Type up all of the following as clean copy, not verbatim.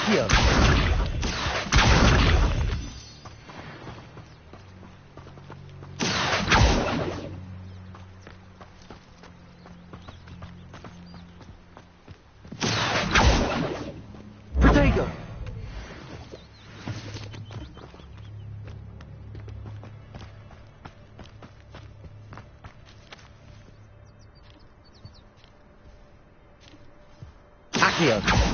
Accio. Protego. Accio.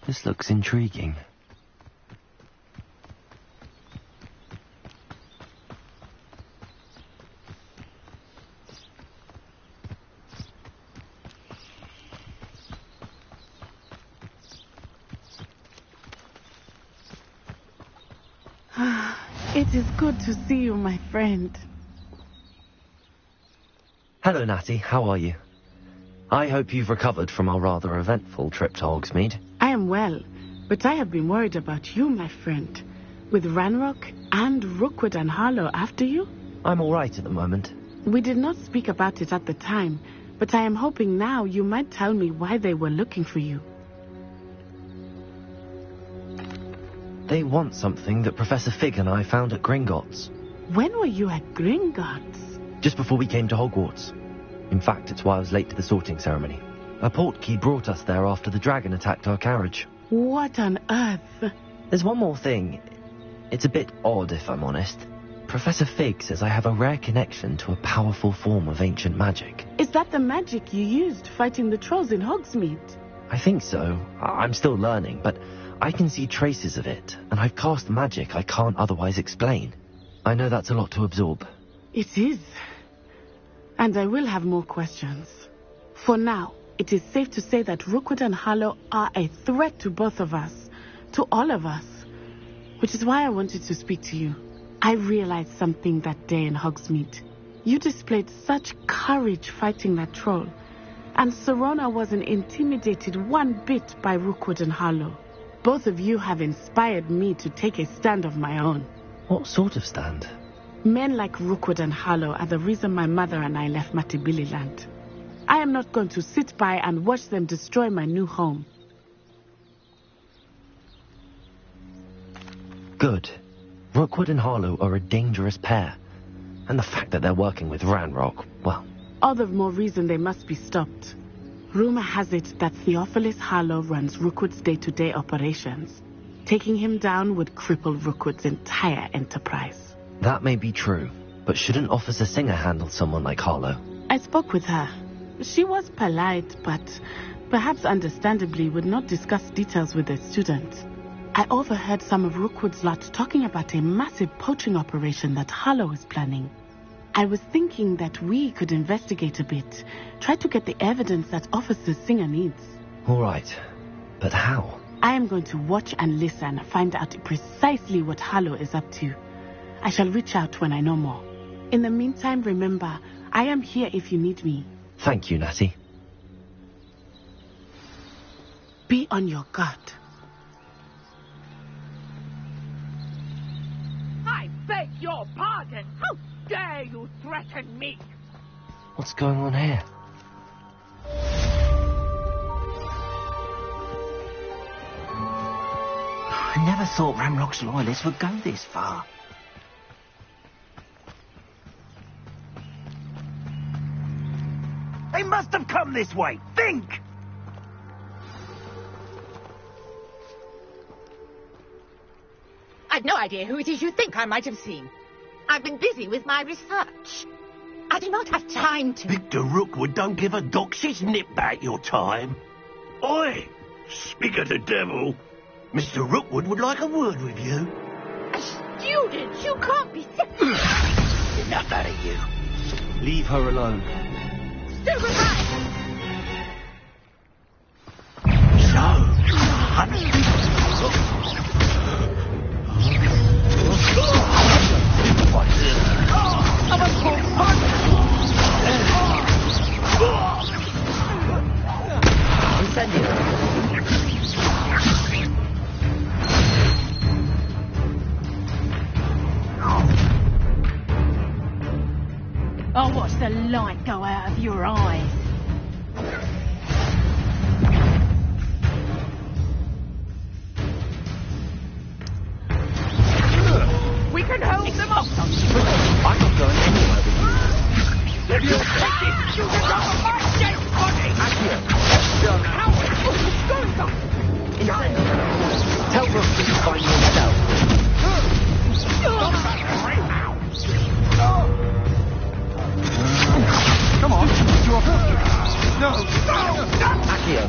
This looks intriguing. It is good to see you, my friend. Hello, Natty. How are you? I hope you've recovered from our rather eventful trip to Hogsmeade. I am well, but I have been worried about you, my friend. With Ranrock and Rookwood and Harlow after you? I'm all right at the moment. We did not speak about it at the time, but I am hoping now you might tell me why they were looking for you. They want something that Professor Fig and I found at Gringotts. When were you at Gringotts? Just before we came to Hogwarts. In fact, it's why I was late to the sorting ceremony. A portkey brought us there after the dragon attacked our carriage. What on earth? There's one more thing. It's a bit odd, if I'm honest. Professor Fig says I have a rare connection to a powerful form of ancient magic. Is that the magic you used fighting the trolls in Hogsmeade? I think so. I'm still learning, but I can see traces of it, and I've cast magic I can't otherwise explain. I know that's a lot to absorb. It is. And I will have more questions. For now, it is safe to say that Rookwood and Harlow are a threat to both of us. To all of us. Which is why I wanted to speak to you. I realized something that day in Hogsmeade. You displayed such courage fighting that troll. And Serona wasn't intimidated one bit by Rookwood and Harlow. Both of you have inspired me to take a stand of my own. What sort of stand? Men like Rookwood and Harlow are the reason my mother and I left Matibili-land. I am not going to sit by and watch them destroy my new home. Good. Rookwood and Harlow are a dangerous pair. And the fact that they're working with Ranrock, well... All the more reason they must be stopped. Rumor has it that Theophilus Harlow runs Rookwood's day-to-day operations. Taking him down would cripple Rookwood's entire enterprise. That may be true, but shouldn't Officer Singer handle someone like Harlow? I spoke with her. She was polite, but perhaps understandably would not discuss details with the students. I overheard some of Rookwood's lot talking about a massive poaching operation that Harlow is planning. I was thinking that we could investigate a bit, try to get the evidence that Officer Singer needs. All right, but how? I am going to watch and listen, find out precisely what Harlow is up to. I shall reach out when I know more. In the meantime, remember, I am here if you need me. Thank you, Natty. Be on your guard. I beg your pardon. How dare you threaten me? What's going on here? I never thought Ramrock's loyalists would go this far. They must have come this way. Think! I've no idea who it is you think I might have seen. I've been busy with my research. I do not have time to... Victor Rookwood don't give a doxy's nip back your time. Oi! Speak of the devil. Mr. Rookwood would like a word with you. A student? You can't be... Enough out of you. Leave her alone. So was I. I'll watch the light go out of your eyes. We can hold them off. I'm not going anywhere with you. If you take it, you can go on my dead body. How is this going on? Tell Rook to find yourself. Come on, you're first. No. Accio.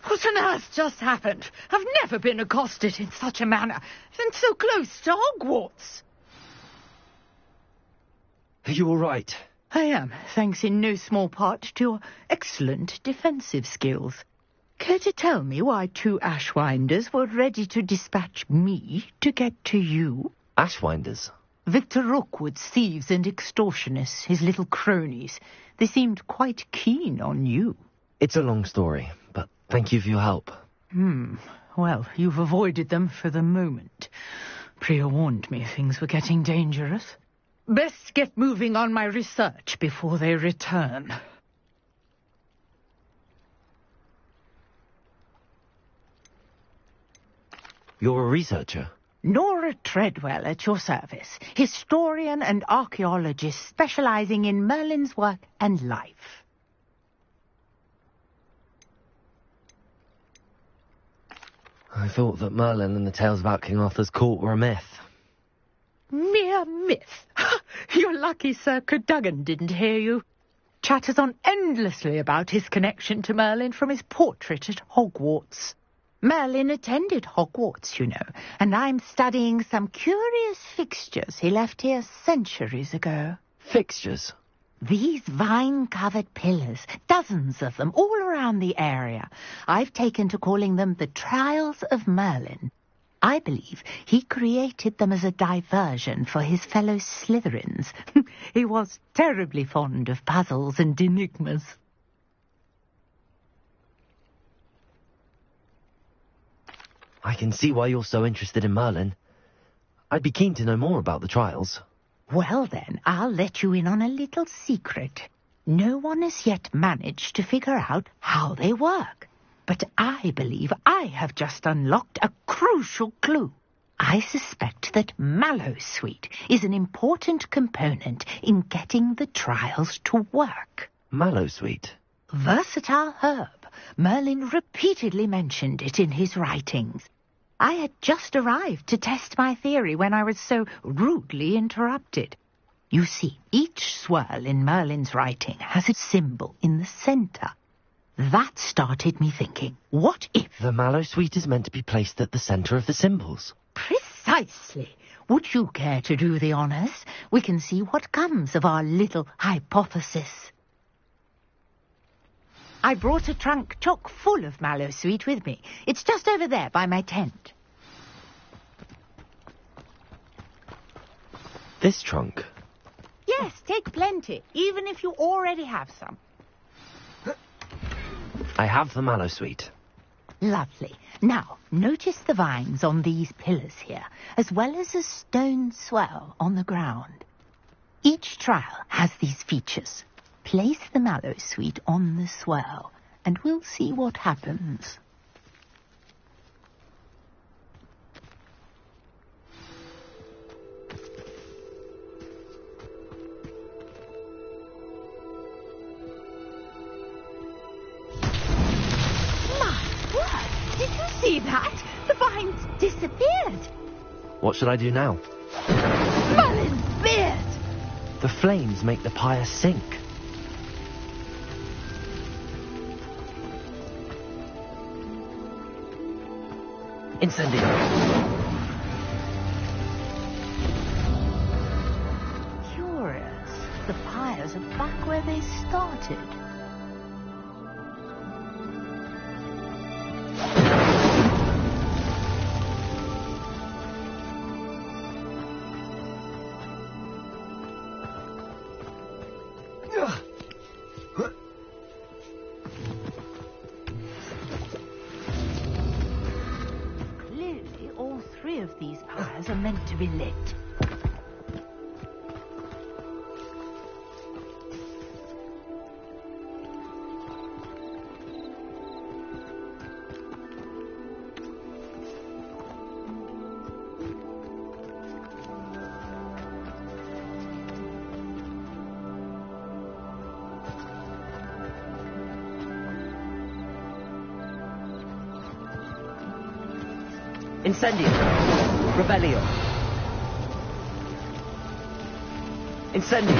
What on earth just happened? I've never been accosted in such a manner, and so close to Hogwarts. Are you all right? I am, thanks in no small part to your excellent defensive skills. Care to tell me why 2 Ashwinders were ready to dispatch me to get to you? Ashwinders? Victor Rookwood's thieves and extortionists, his little cronies. They seemed quite keen on you. It's a long story, but thank you for your help. Well, you've avoided them for the moment. Priya warned me things were getting dangerous. Best get moving on my research before they return. You're a researcher? Nora Treadwell at your service, historian and archaeologist specializing in Merlin's work and life. I thought that Merlin and the tales about King Arthur's court were a myth. Mere myth. You're lucky Sir Cadogan didn't hear you. Chatters on endlessly about his connection to Merlin from his portrait at Hogwarts. Merlin attended Hogwarts, you know, and I'm studying some curious fixtures he left here centuries ago. Fixtures? These vine-covered pillars, dozens of them, all around the area. I've taken to calling them the Trials of Merlin. I believe he created them as a diversion for his fellow Slytherins. He was terribly fond of puzzles and enigmas. I can see why you're so interested in Merlin. I'd be keen to know more about the trials. Well then, I'll let you in on a little secret. No one has yet managed to figure out how they work. But I believe I have just unlocked a crucial clue. I suspect that Mallowsweet is an important component in getting the trials to work. Mallowsweet? Versatile herb. Merlin repeatedly mentioned it in his writings. I had just arrived to test my theory when I was so rudely interrupted. You see, each swirl in Merlin's writing has a symbol in the centre. That started me thinking, what if... The Mallowsweet is meant to be placed at the centre of the symbols. Precisely. Would you care to do the honours? We can see what comes of our little hypothesis. I brought a trunk chock full of mallow sweet with me. It's just over there by my tent. This trunk? Yes, take plenty, even if you already have some. I have the mallow sweet. Lovely. Now, notice the vines on these pillars here, as well as a stone swell on the ground. Each trial has these features. Place the mallow sweet on the swell, and we'll see what happens. Did you see that? The vines disappeared. What should I do now? Merlin's beard! The flames make the pyre sink. Incendio. Curious. The pyres are back where they started. Clearly, all three of these pyres are meant to be lit. Incendio. Rebellion. Incendio.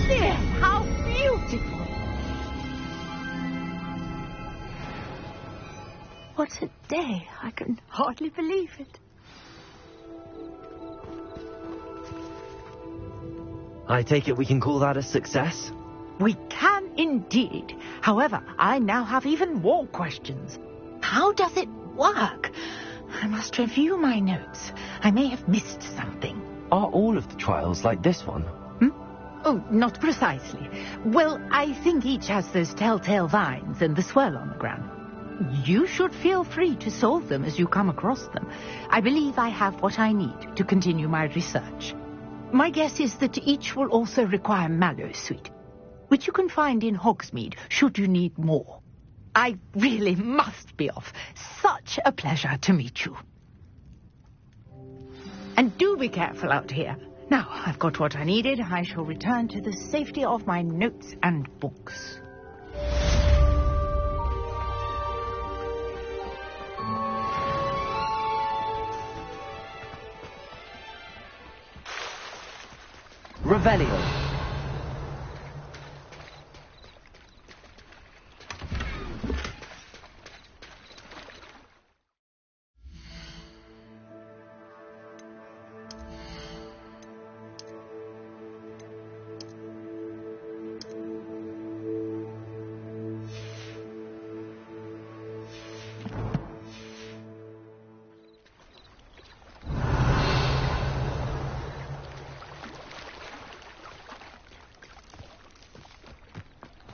Dear, how beautiful! What a day! I can hardly believe it. I take it we can call that a success? We can indeed. However, I now have even more questions. How does it work? I must review my notes. I may have missed something. Are all of the trials like this one? Oh, not precisely. Well, I think each has those telltale vines and the swirl on the ground. You should feel free to solve them as you come across them. I believe I have what I need to continue my research. My guess is that each will also require mallow sweet, which you can find in Hogsmeade should you need more. I really must be off. Such a pleasure to meet you. And do be careful out here. Now, I've got what I needed. I shall return to the safety of my notes and books. Revelio.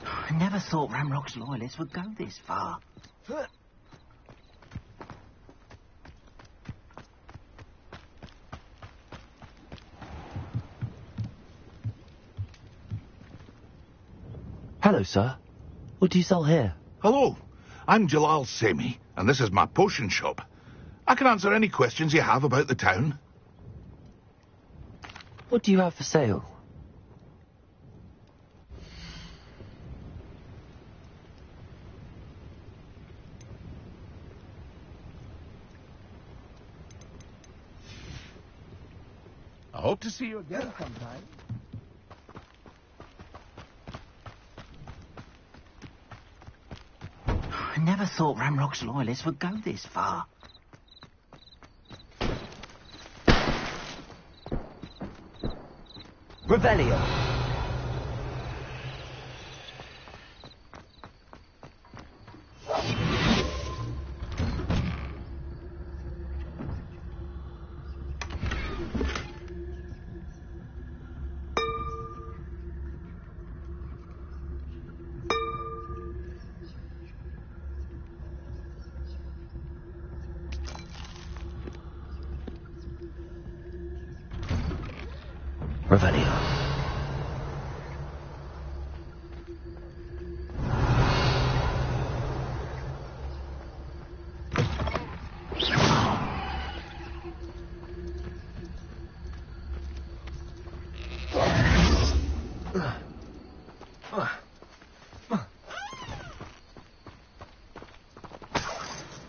I never thought Ramrock's loyalists would go this far. Hello, sir. What do you sell here? Hello, I'm Jalal Semi, and this is my potion shop. I can answer any questions you have about the town. What do you have for sale? I hope to see you again sometime. never thought Ramrock's loyalists would go this far. Revelio. Revelio.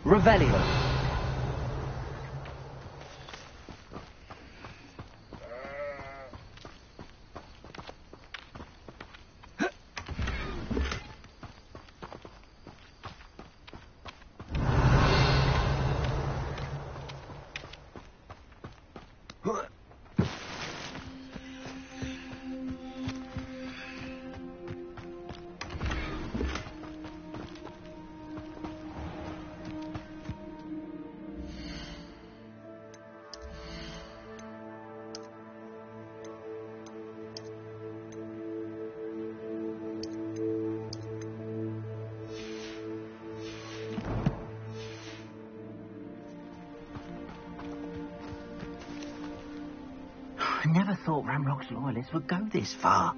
Revelio. I never thought Ramrock's loyalists would go this far.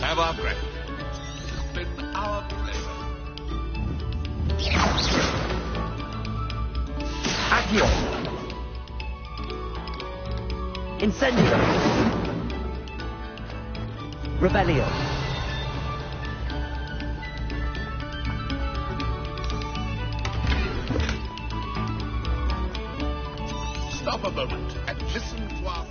Have our breath. It's been our pleasure. Accio. Incendio. Revelio. Stop a moment and listen to our song.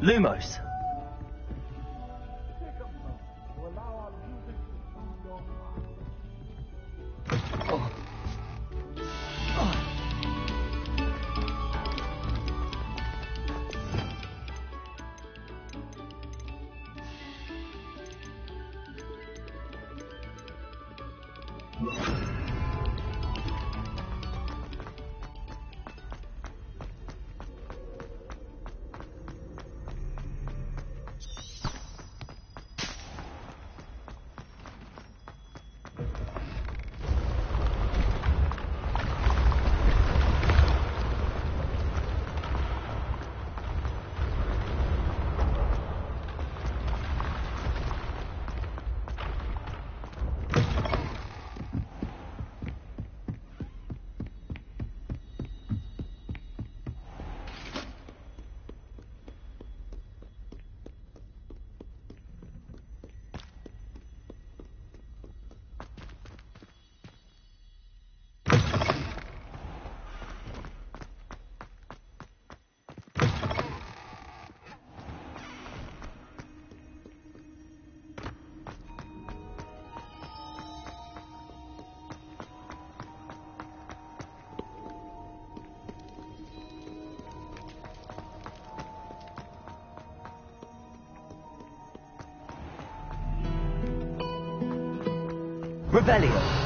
Lumos. Revelio.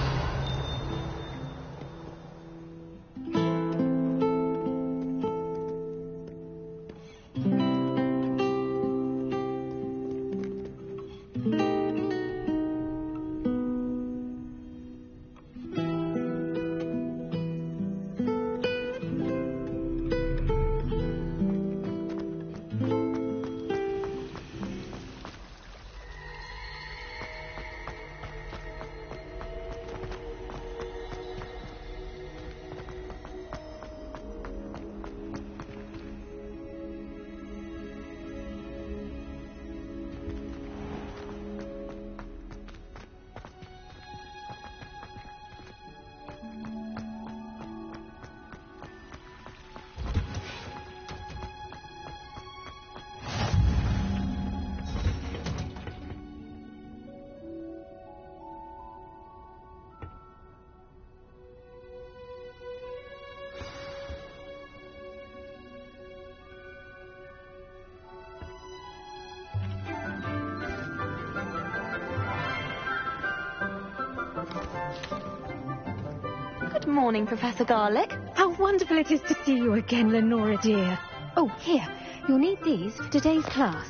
Good morning, Professor Garlick. How wonderful it is to see you again, Lenora dear. Oh, here, you'll need these for today's class.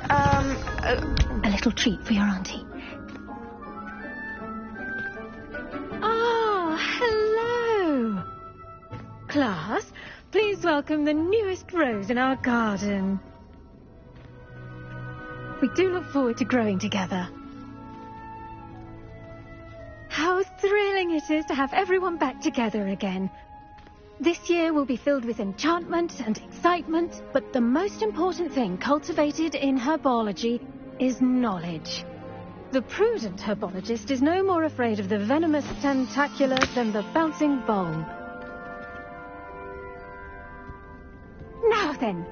A little treat for your auntie. Ah, hello. Class, please welcome the newest rose in our garden. We do look forward to growing together. How thrilling it is to have everyone back together again. This year will be filled with enchantment and excitement, but the most important thing cultivated in herbology is knowledge. The prudent herbologist is no more afraid of the venomous tentacula than the bouncing bulb. Now then,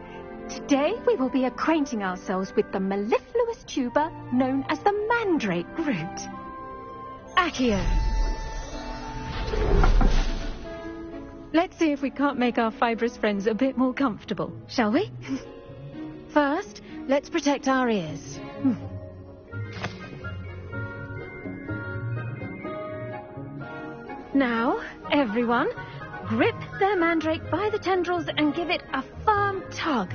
today we will be acquainting ourselves with the mellifluous tuber known as the mandrake root. Accio. Let's see if we can't make our fibrous friends a bit more comfortable, shall we? First, let's protect our ears. Now, everyone, grip their mandrake by the tendrils and give it a firm tug.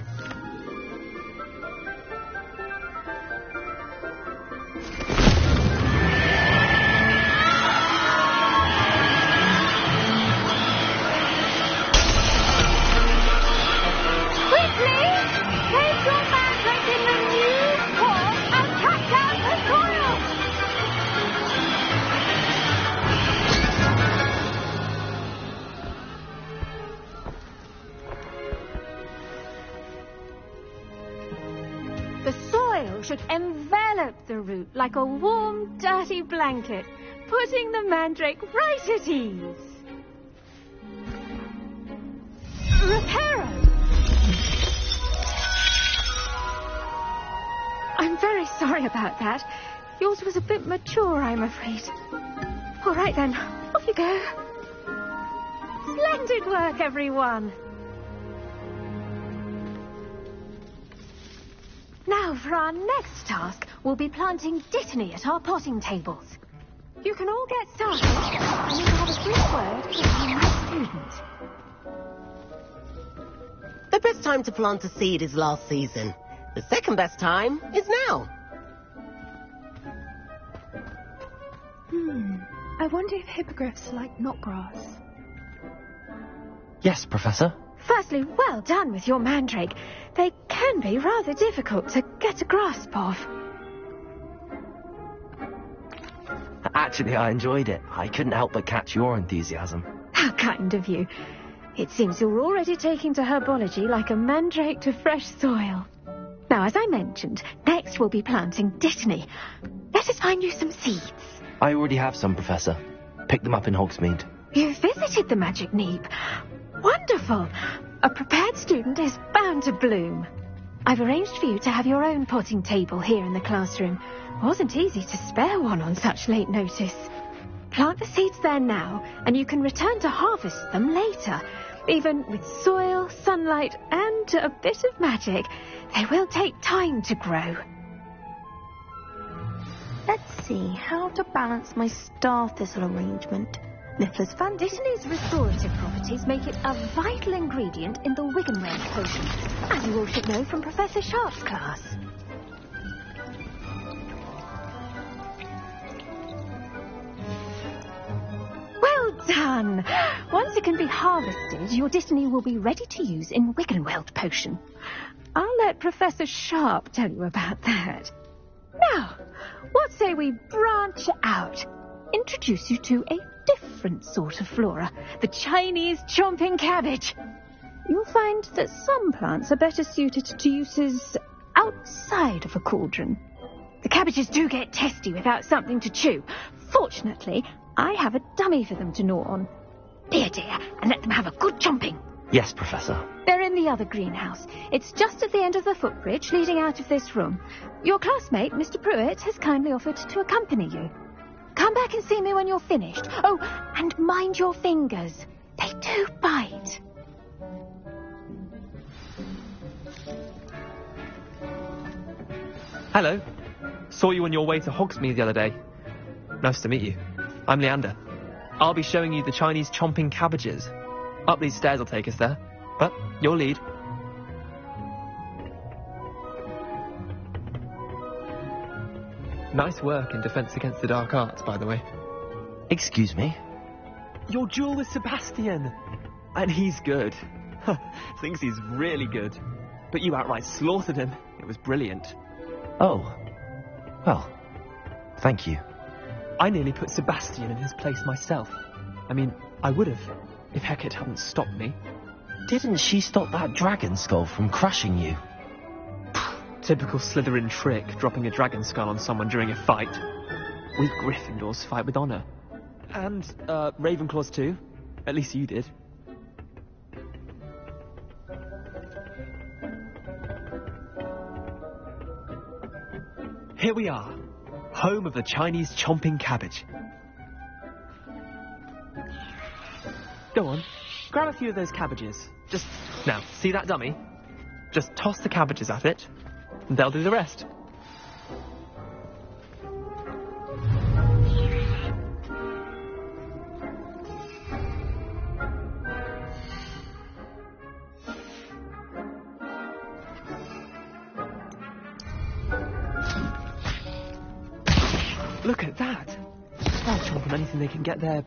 Should envelop the root like a warm, dirty blanket, putting the mandrake right at ease. Reparo! I'm very sorry about that. Yours was a bit mature, I'm afraid. All right then, off you go. Splendid work, everyone. Now, for our next task, we'll be planting dittany at our potting tables. You can all get started, and you can have a brief word with our new student. The best time to plant a seed is last season. The second best time is now. I wonder if hippogriffs like knotgrass. Yes, Professor. Firstly, well done with your mandrake. They can be rather difficult to get a grasp of. Actually, I enjoyed it. I couldn't help but catch your enthusiasm. How kind of you. It seems you're already taking to herbology like a mandrake to fresh soil. Now, as I mentioned, next we'll be planting dittany. Let us find you some seeds. I already have some, Professor. Picked them up in Hogsmeade. You visited the Magic Neep. Wonderful. A prepared student is bound to bloom. I've arranged for you to have your own potting table here in the classroom. Wasn't easy to spare one on such late notice. Plant the seeds there now, and you can return to harvest them later. Even with soil, sunlight, and a bit of magic, they will take time to grow. Let's see how to balance my star thistle arrangement. Niffler's fan. Dittany's restorative properties make it a vital ingredient in the Wiggenweld potion, as you all should know from Professor Sharp's class. Well done! Once it can be harvested, your Dittany will be ready to use in Wiggenweld potion. I'll let Professor Sharp tell you about that. Now, what say we branch out? Introduce you to a different sort of flora, the Chinese chomping cabbage. You'll find that some plants are better suited to uses outside of a cauldron. The cabbages do get testy without something to chew. Fortunately, I have a dummy for them to gnaw on. Dear, and let them have a good chomping. Yes, Professor. They're in the other greenhouse. It's just at the end of the footbridge leading out of this room. Your classmate, Mr. Pruitt, has kindly offered to accompany you. Come back and see me when you're finished. Oh, and mind your fingers. They do bite. Hello. Saw you on your way to Hogsmeade the other day. Nice to meet you. I'm Leander. I'll be showing you the Chinese chomping cabbages. Up these stairs will take us there. But your lead. Nice work in Defense Against the Dark Arts, by the way. Excuse me? Your duel with Sebastian. And he's good. Thinks he's really good. But you outright slaughtered him. It was brilliant. Oh. Well, thank you. I nearly put Sebastian in his place myself. I mean, I would have, if Hecate hadn't stopped me. Didn't she stop that dragon skull from crushing you? Typical Slytherin trick, dropping a dragon skull on someone during a fight. We Gryffindors fight with honour. And, Ravenclaws too. At least you did. Here we are, home of the Chinese chomping cabbage. Go on, grab a few of those cabbages. Now, see that dummy? Just toss the cabbages at it, and they'll do the rest. Look at that! They'll chomp on anything they can get their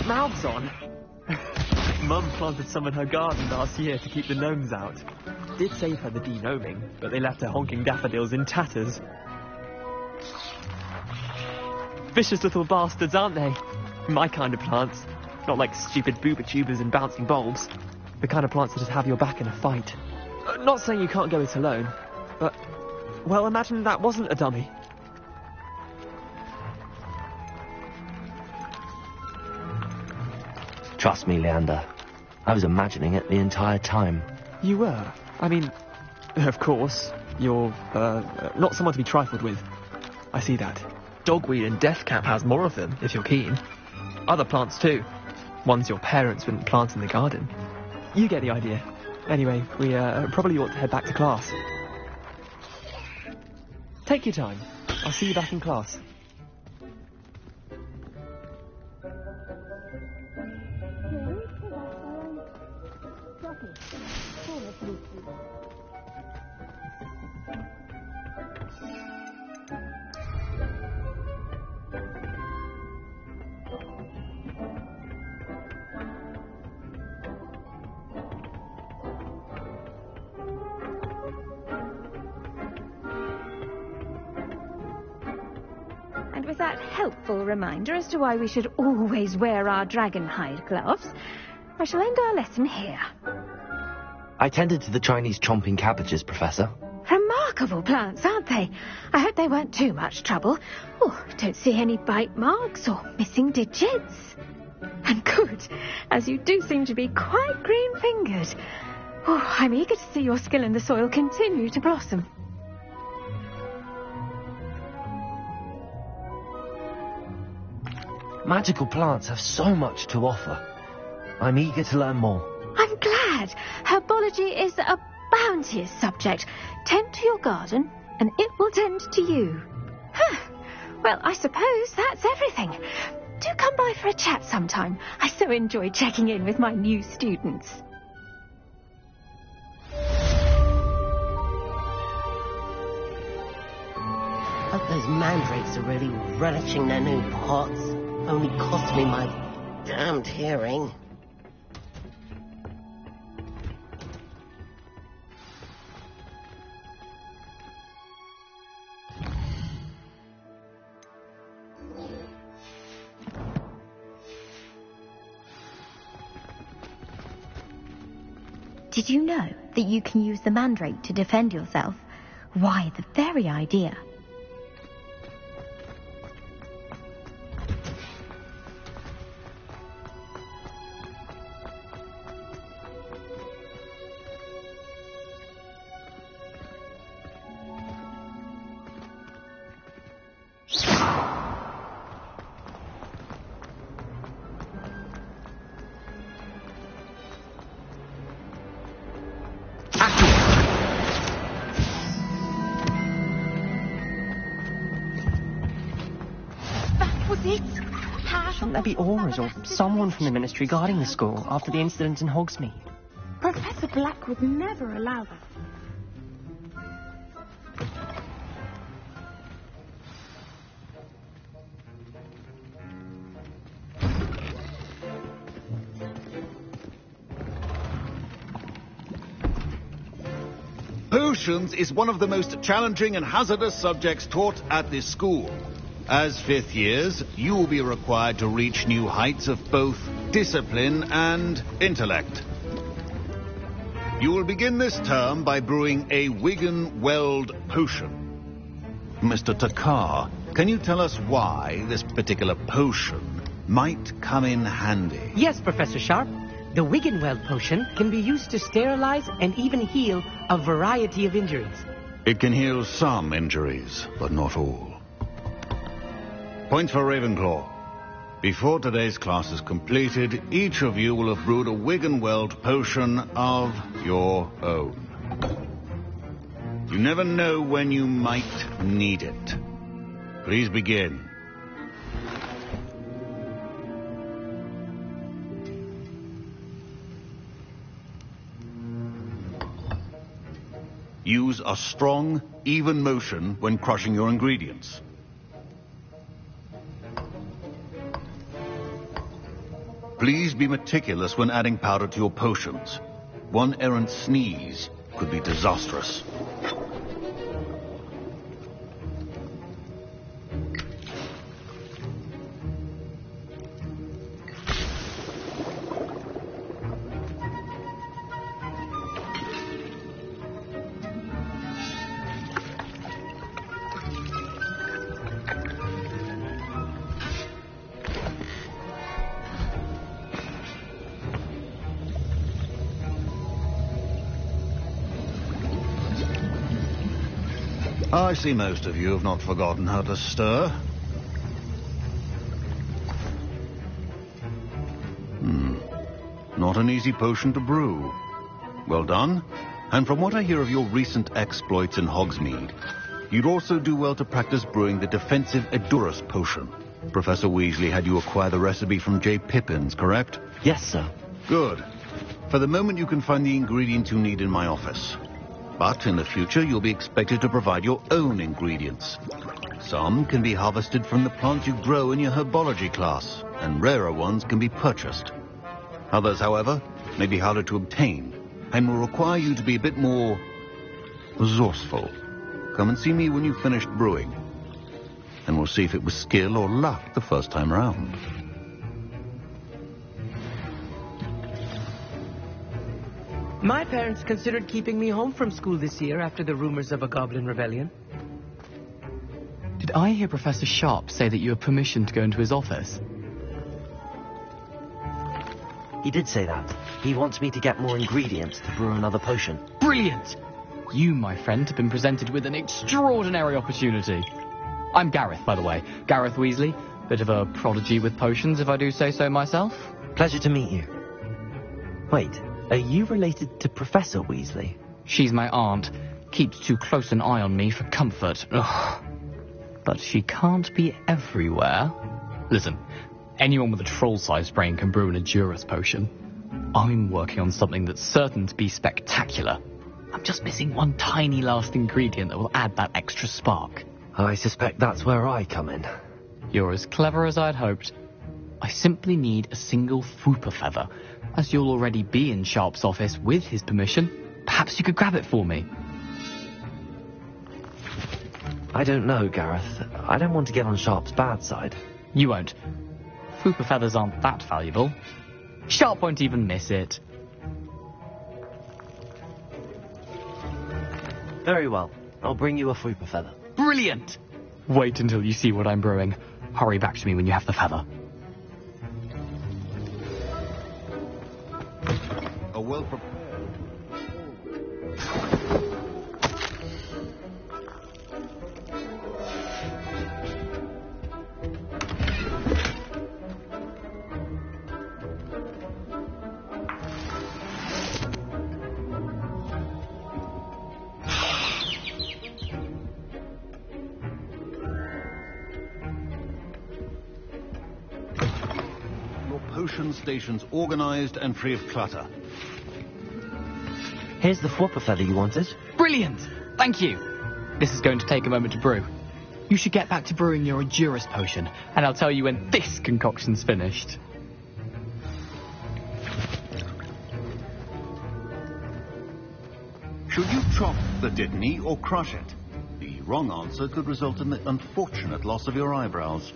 mouths on. Mum planted some in her garden last year to keep the gnomes out. Did save her the de-gnoming, but they left her honking daffodils in tatters. Vicious little bastards, aren't they? My kind of plants. Not like stupid booba tubers and bouncing bulbs. The kind of plants that just have your back in a fight. Not saying you can't go it alone, but... well, imagine that wasn't a dummy. Trust me, Leander. I was imagining it the entire time. You were? I mean, of course, you're, not someone to be trifled with. I see that. Dogweed and deathcap has more of them, if you're keen. Other plants too. Ones your parents wouldn't plant in the garden. You get the idea. Anyway, we, probably ought to head back to class. Take your time. I'll see you back in class. And with that helpful reminder as to why we should always wear our dragon hide gloves, I shall end our lesson here. I tended to the Chinese chomping cabbages, Professor. Remarkable plants, aren't they? I hope they weren't too much trouble. Oh, don't see any bite marks or missing digits. And good, as you do seem to be quite green-fingered. Oh, I'm eager to see your skill in the soil continue to blossom. Magical plants have so much to offer. I'm eager to learn more. I'm glad. Herbology is a bounteous subject. Tend to your garden, and it will tend to you. Well, I suppose that's everything. Do come by for a chat sometime. I so enjoy checking in with my new students. Hope those mandrakes are really relishing their new pots. Only cost me my damned hearing. Did you know that you can use the mandrake to defend yourself? Why, the very idea. Shouldn't there be Aurors or someone from the Ministry guarding the school after the incident in Hogsmeade? Professor Black would never allow that. Potions is one of the most challenging and hazardous subjects taught at this school. As fifth years, you will be required to reach new heights of both discipline and intellect. You will begin this term by brewing a Wigan-Weld potion. Mr. Takar, can you tell us why this particular potion might come in handy? Yes, Professor Sharp. The Wigan-Weld potion can be used to sterilize and even heal a variety of injuries. It can heal some injuries, but not all. Points for Ravenclaw. Before today's class is completed, each of you will have brewed a Wigan-Weld potion of your own. You never know when you might need it. Please begin. Use a strong, even motion when crushing your ingredients. Please be meticulous when adding powder to your potions. One errant sneeze could be disastrous. I see most of you have not forgotten how to stir. Not an easy potion to brew. Well done. And from what I hear of your recent exploits in Hogsmeade, you'd also do well to practice brewing the defensive Edurus potion. Professor Weasley had you acquire the recipe from J. Pippins, correct? Yes, sir. Good. For the moment, you can find the ingredients you need in my office. But in the future, you'll be expected to provide your own ingredients. Some can be harvested from the plants you grow in your herbology class, and rarer ones can be purchased. Others, however, may be harder to obtain, and will require you to be a bit more resourceful. Come and see me when you've finished brewing, and we'll see if it was skill or luck the first time round. My parents considered keeping me home from school this year after the rumors of a goblin rebellion. Did I hear Professor Sharp say that you had permission to go into his office? He did say that. He wants me to get more ingredients to brew another potion. Brilliant! You, my friend, have been presented with an extraordinary opportunity. I'm Gareth, by the way. Gareth Weasley. Bit of a prodigy with potions, if I do say so myself. Pleasure to meet you. Wait, are you related to Professor Weasley? She's my aunt. Keeps too close an eye on me for comfort. Ugh. but she can't be everywhere. Listen, anyone with a troll-sized brain can brew an Edurus potion. I'm working on something that's certain to be spectacular. I'm just missing one tiny last ingredient that will add that extra spark. I suspect that's where I come in. You're as clever as I'd hoped. I simply need a single Fwooper feather. As you'll already be in Sharp's office with his permission, perhaps you could grab it for me. I don't know, Gareth. I don't want to get on Sharp's bad side. You won't. Fwooper feathers aren't that valuable. Sharp won't even miss it. Very well. I'll bring you a Fwooper feather. Brilliant! Wait until you see what I'm brewing. Hurry back to me when you have the feather. A well-prepared... Potion stations organized and free of clutter. Here's the Fwooper feather you wanted. Brilliant! Thank you. This is going to take a moment to brew. You should get back to brewing your Edurus potion, and I'll tell you when this concoction's finished. Should you chop the Dittany or crush it? The wrong answer could result in the unfortunate loss of your eyebrows.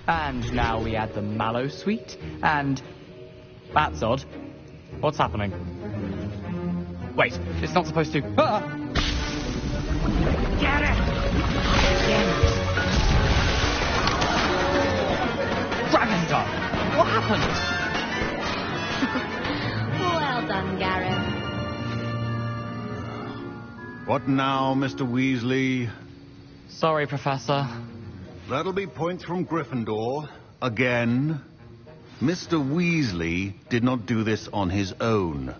And now we add the mallow sweet, and... That's odd. What's happening? Wait, it's not supposed to... Ah! Get it! Dragon Dog! What happened? Well done, Gareth. What now, Mr. Weasley? Sorry, Professor. That'll be points from Gryffindor. Again. Mr. Weasley did not do this on his own.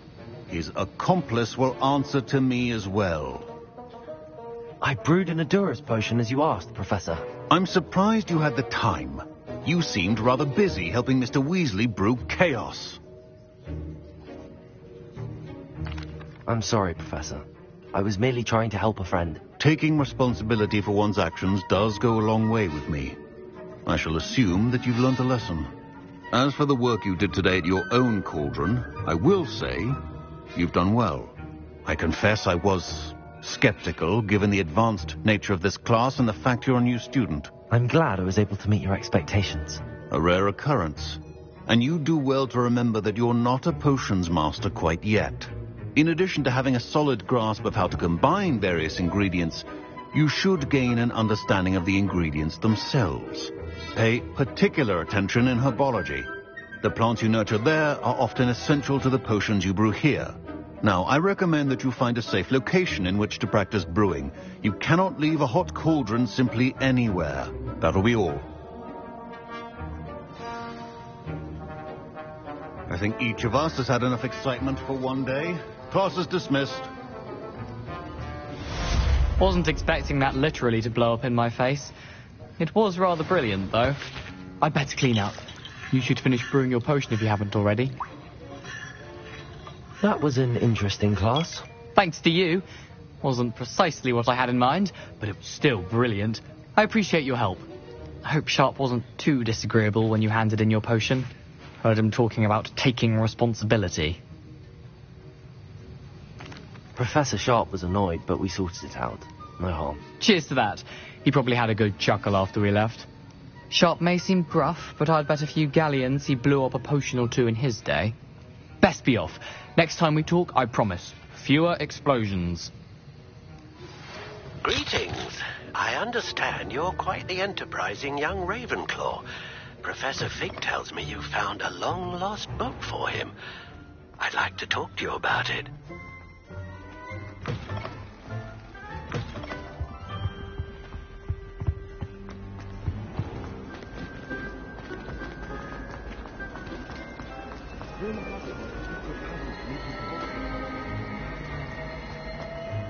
His accomplice will answer to me as well. I brewed an Edurus potion as you asked, Professor. I'm surprised you had the time. You seemed rather busy helping Mr. Weasley brew chaos. I'm sorry, Professor. I was merely trying to help a friend. Taking responsibility for one's actions does go a long way with me. I shall assume that you've learnt a lesson. As for the work you did today at your own cauldron, I will say you've done well. I confess I was skeptical, given the advanced nature of this class and the fact you're a new student. I'm glad I was able to meet your expectations. A rare occurrence. And you do well to remember that you're not a potions master quite yet. In addition to having a solid grasp of how to combine various ingredients, you should gain an understanding of the ingredients themselves. Pay particular attention in herbology. The plants you nurture there are often essential to the potions you brew here. Now, I recommend that you find a safe location in which to practice brewing. You cannot leave a hot cauldron simply anywhere. That'll be all. I think each of us has had enough excitement for one day. Class is dismissed. Wasn't expecting that literally to blow up in my face. It was rather brilliant, though. I'd better clean up. You should finish brewing your potion if you haven't already. That was an interesting class. Thanks to you. Wasn't precisely what I had in mind, but it was still brilliant. I appreciate your help. I hope Sharp wasn't too disagreeable when you handed in your potion. Heard him talking about taking responsibility. Professor Sharp was annoyed, but we sorted it out. No harm. Cheers to that. He probably had a good chuckle after we left. Sharp may seem gruff, but I'd bet a few galleons he blew up a potion or two in his day. Best be off. Next time we talk, I promise. Fewer explosions. Greetings. I understand you're quite the enterprising young Ravenclaw. Professor Fig tells me you found a long-lost book for him. I'd like to talk to you about it.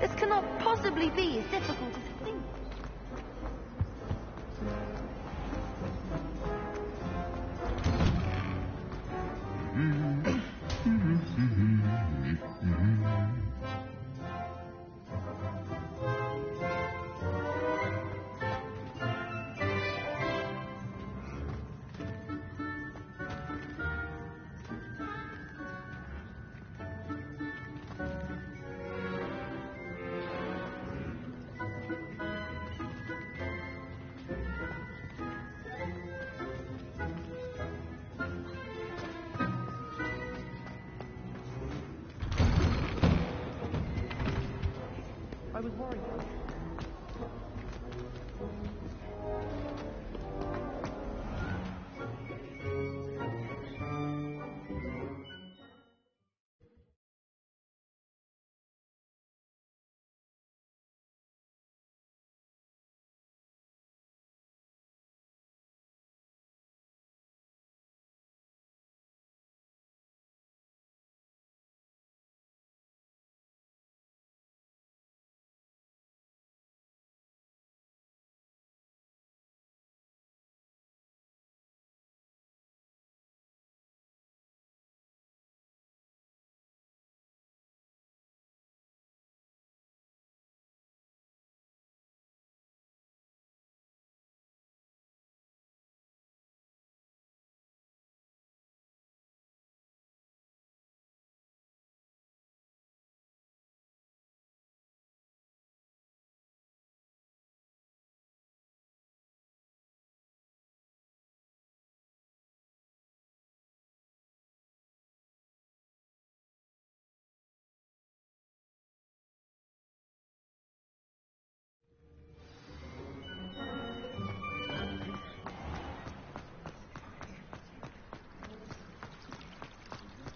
This cannot possibly be as difficult as it seems. I was worried.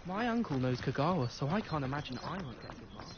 My uncle knows Kagawa, so I can't imagine I won't get good marks.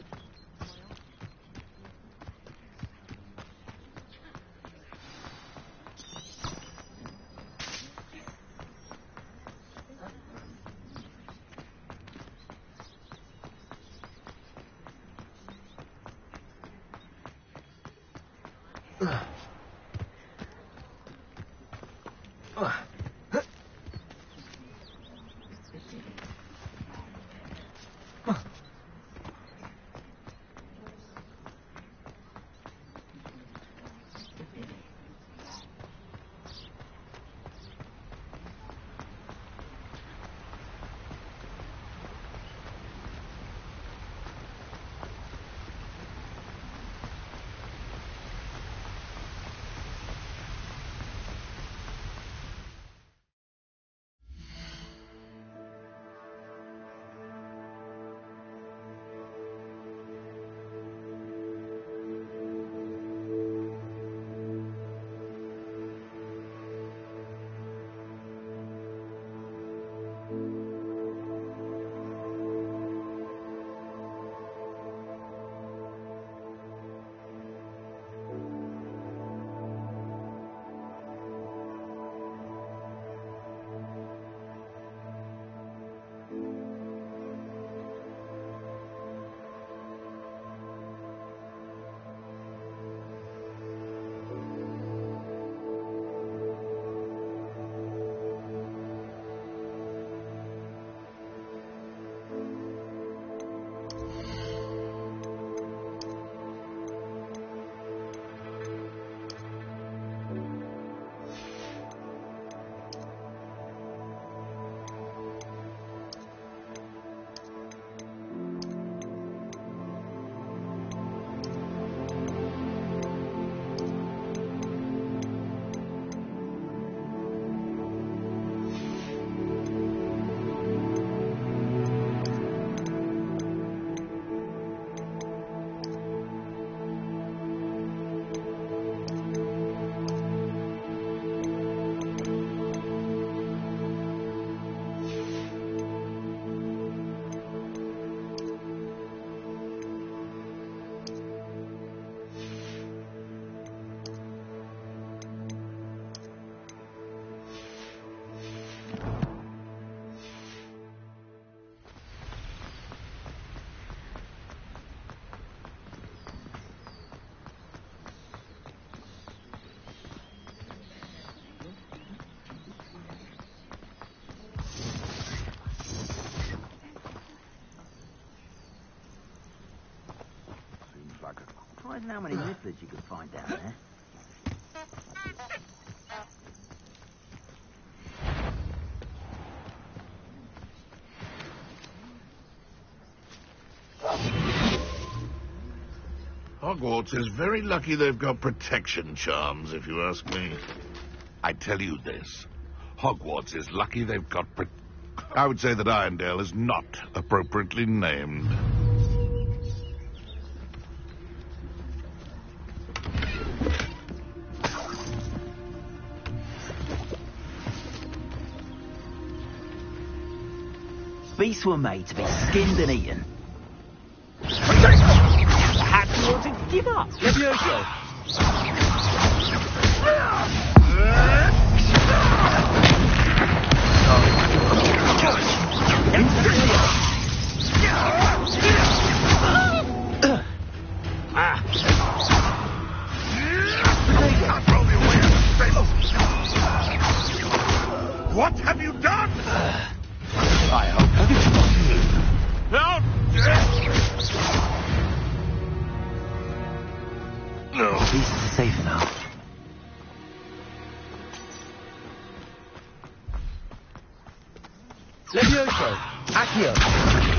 imagine how many nippers you could find down there. Hogwarts is very lucky they've got protection charms, if you ask me. I tell you this. Hogwarts is lucky they've got I would say that Irondale is not appropriately named. Beasts were made to be skinned and eaten. Perhaps you ought to give up. Levioso! What have you done? I hope. No. Beasts are safe now. Levioso! Accio!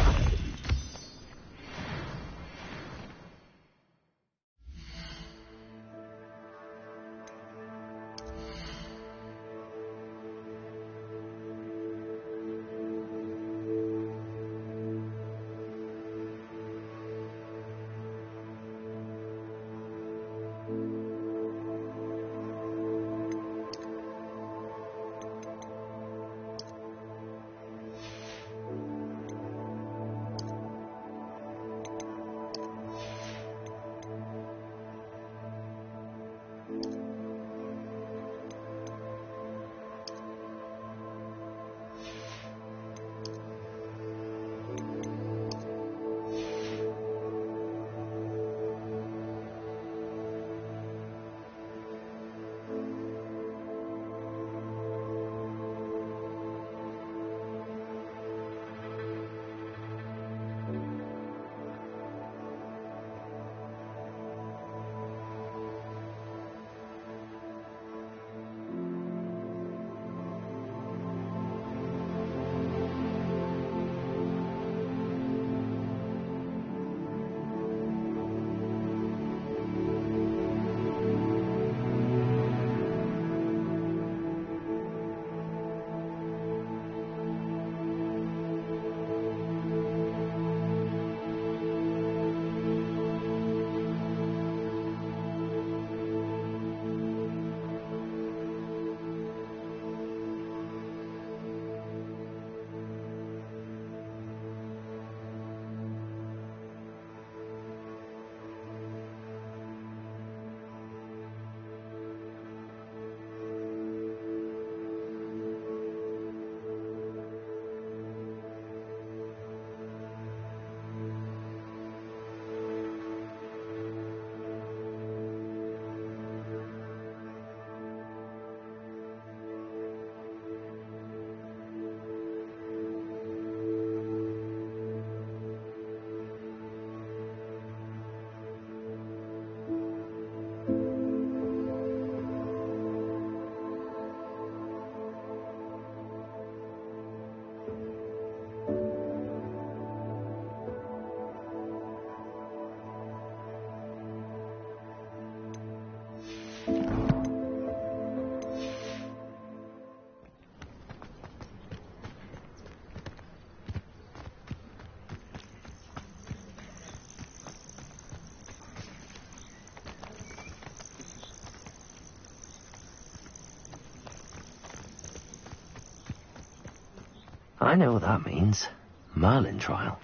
I know what that means. Merlin trial.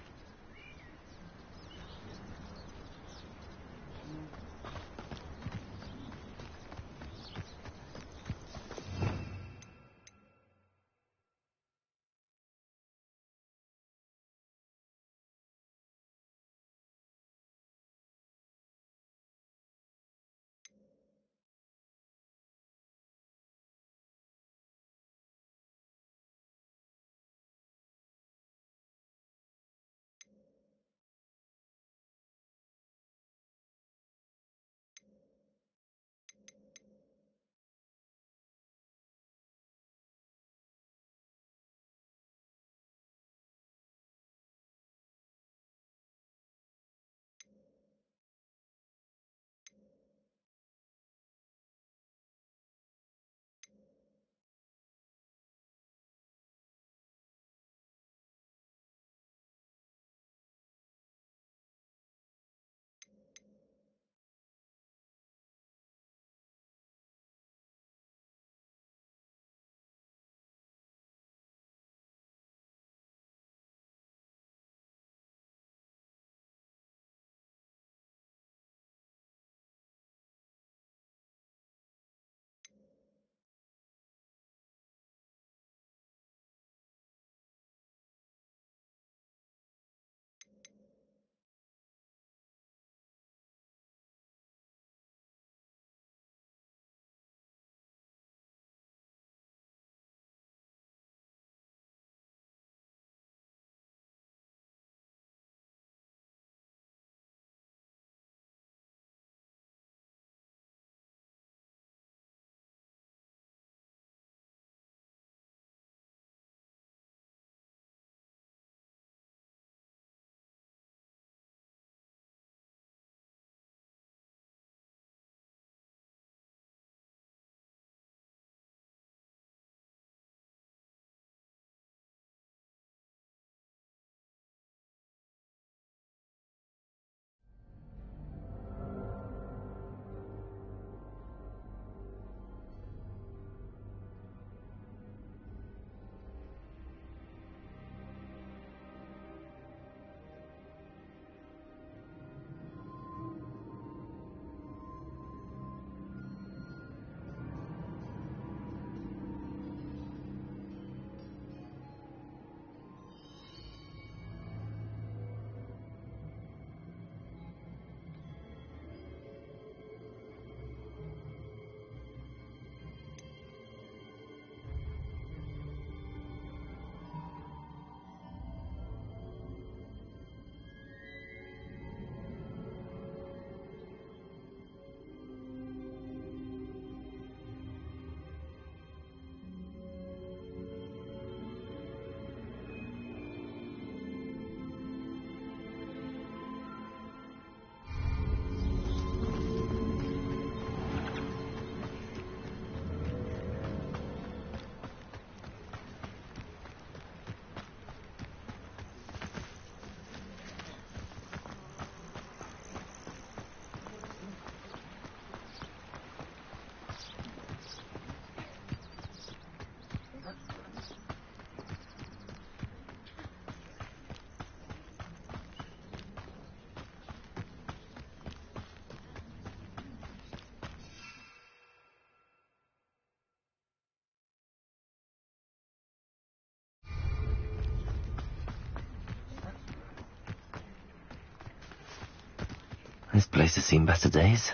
place has seen better days.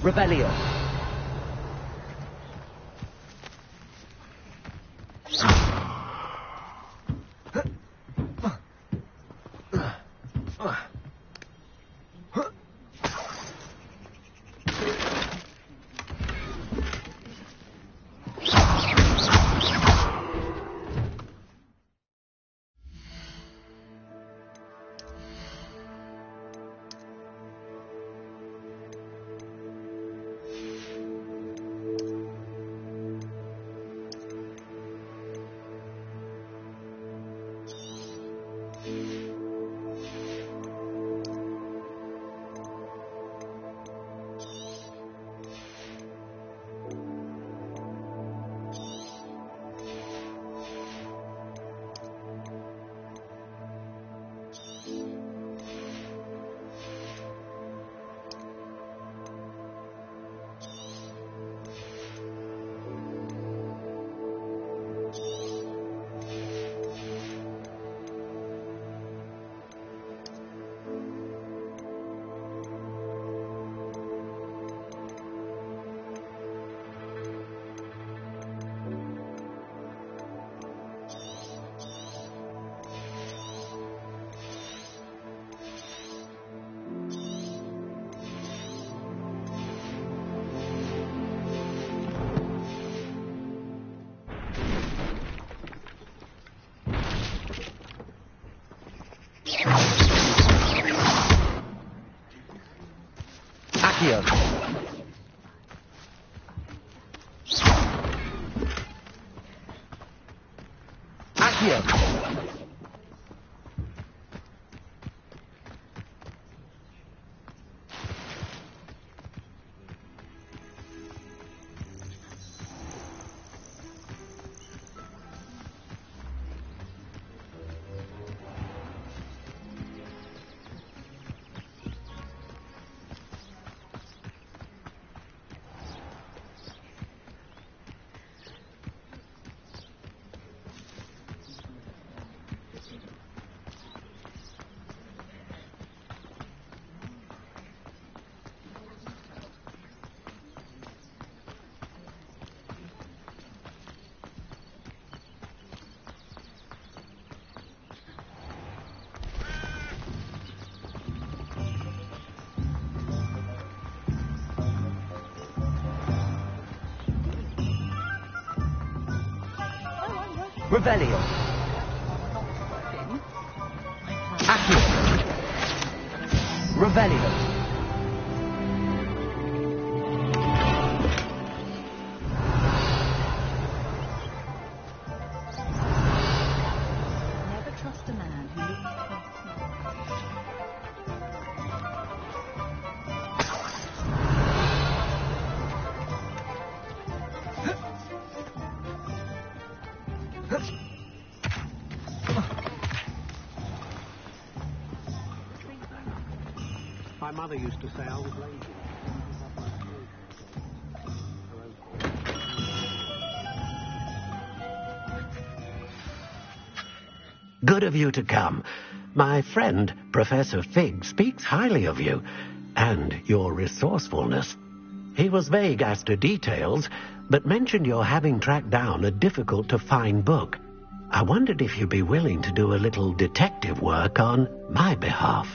Revelio. Revelio. Accio. Revelio. My mother used to say I was lazy. Good of you to come. My friend, Professor Fig, speaks highly of you and your resourcefulness. He was vague as to details, but mentioned your having tracked down a difficult-to-find book. I wondered if you'd be willing to do a little detective work on my behalf.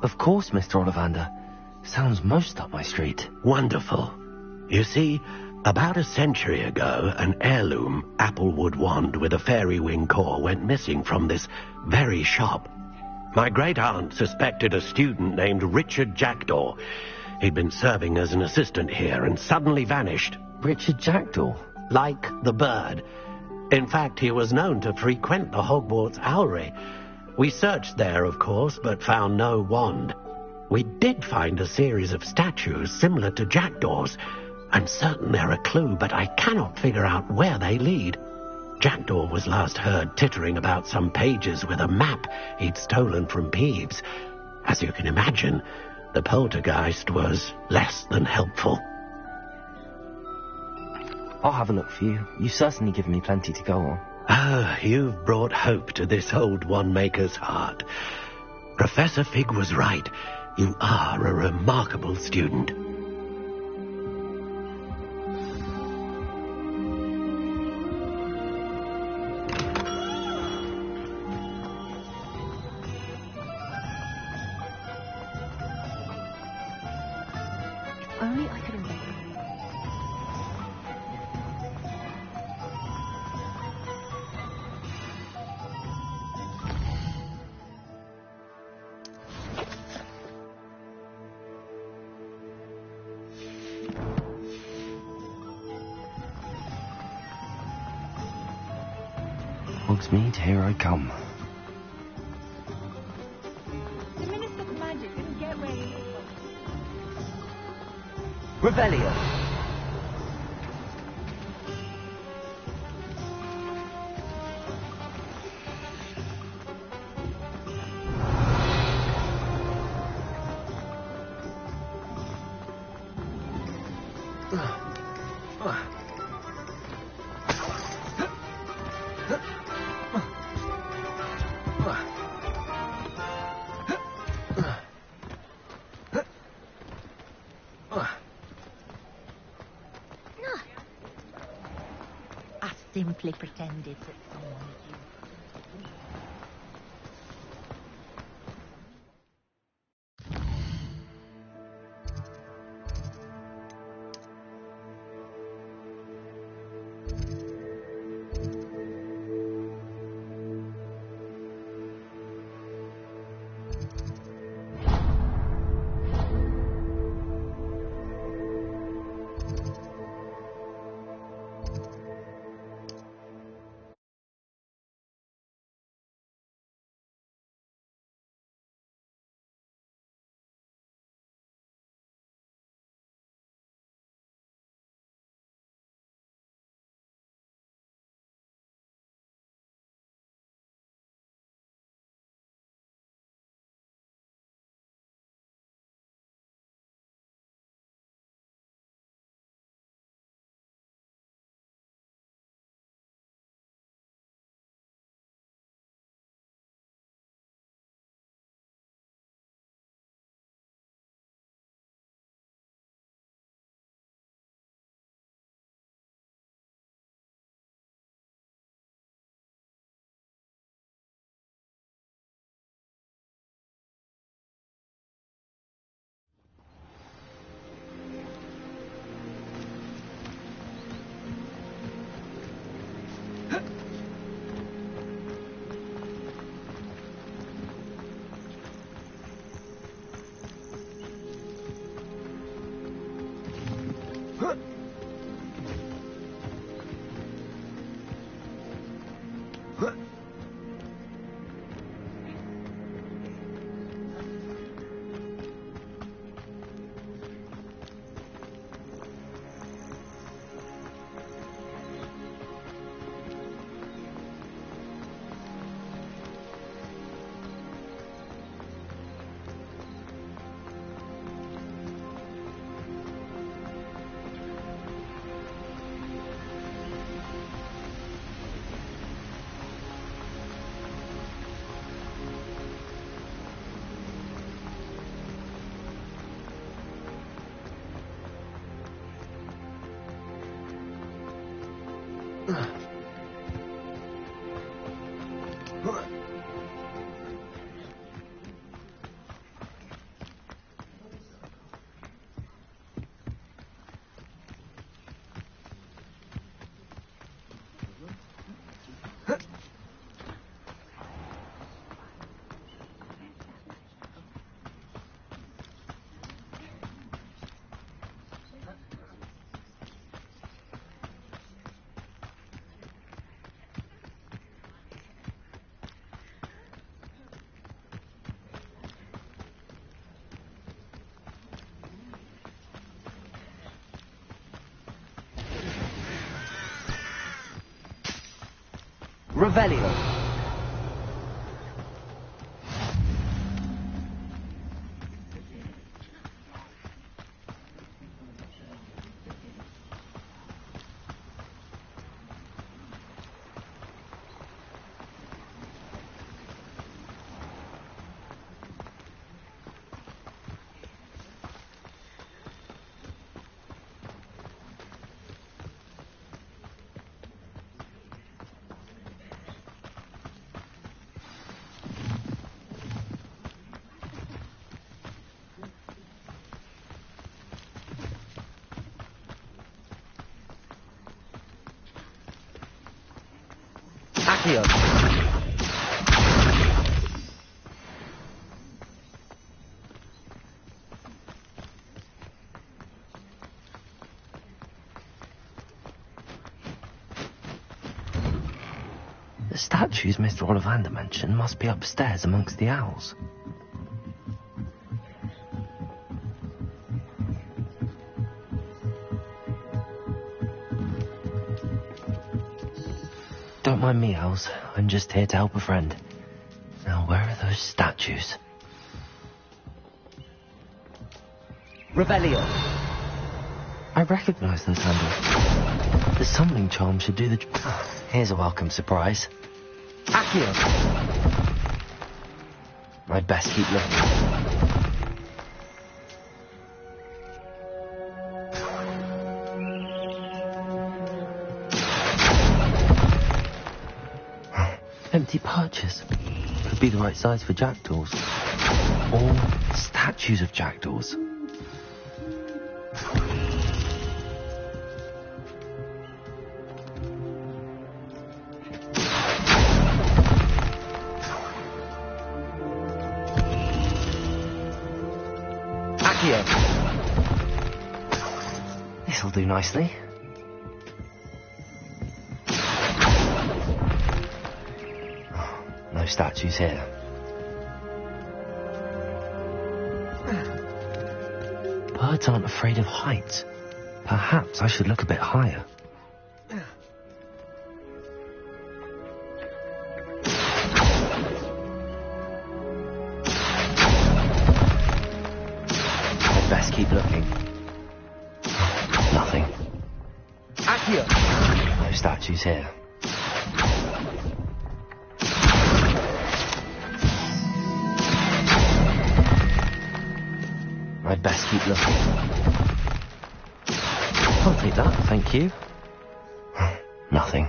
Of course, Mr. Ollivander. Sounds most up my street. Wonderful. You see, about a century ago, an heirloom applewood wand with a fairy wing core went missing from this very shop. My great-aunt suspected a student named Richard Jackdaw. He'd been serving as an assistant here and suddenly vanished. Richard Jackdaw? Like the bird. In fact, he was known to frequent the Hogwarts Owlery. We searched there, of course, but found no wand. We did find a series of statues similar to Jackdaw's. I'm certain they're a clue, but I cannot figure out where they lead. Jackdaw was last heard tittering about some pages with a map he'd stolen from Peeves. As you can imagine, the poltergeist was less than helpful. I'll have a look for you. You've certainly given me plenty to go on. Ah, you've brought hope to this old one-maker's heart. Professor Fig was right. You are a remarkable student. Only I could invade. Hogsmeade, here I come. The Minister of Magic didn't get where he was. Revelio. I simply pretended that someone was you. Revelio. Accio! The statues Mr. Ollivander mentioned must be upstairs amongst the owls. Don't mind me, owls. I'm just here to help a friend. Now, where are those statues? Revelio. I recognise those handles. The summoning charm should do the... Here's a welcome surprise. Accio. I'd best keep looking. Empty perches. Could be the right size for jackdaws. Or statues of jackdaws. Accio. This'll do nicely. No statues here. Birds aren't afraid of heights. Perhaps I should look a bit higher. I'd best keep looking. Nothing. Accio. No statues here. I'd best keep looking. I'll take that, thank you. Nothing.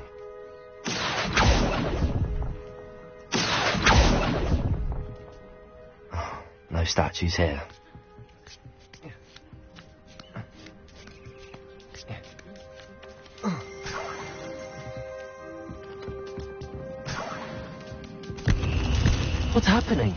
No statues here. What's happening?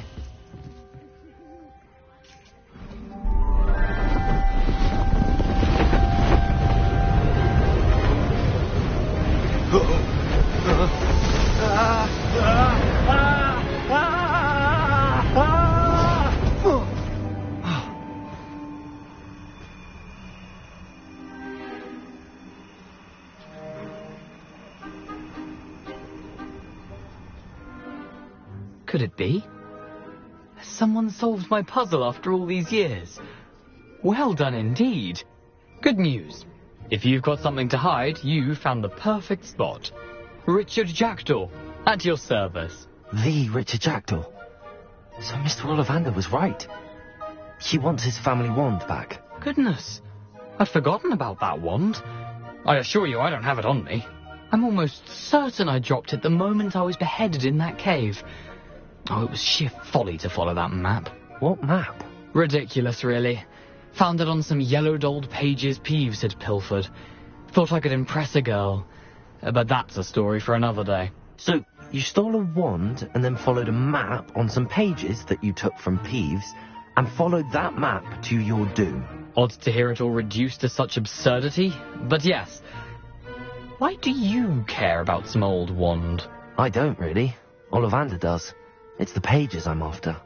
Could it be? Has someone solved my puzzle after all these years? Well done indeed. Good news. If you've got something to hide, you found the perfect spot. Richard Jackdaw, at your service. The Richard Jackdaw. So Mr. Ollivander was right. He wants his family wand back. Goodness, I'd forgotten about that wand. I assure you I don't have it on me. I'm almost certain I dropped it the moment I was beheaded in that cave. Oh, it was sheer folly to follow that map. What map? Ridiculous, really. Found it on some yellowed old pages Peeves had pilfered. Thought I could impress a girl. But that's a story for another day. So, you stole a wand and then followed a map on some pages that you took from Peeves and followed that map to your doom. Odd to hear it all reduced to such absurdity, but yes. Why do you care about some old wand? I don't, really. Ollivander does. It's the pages I'm after.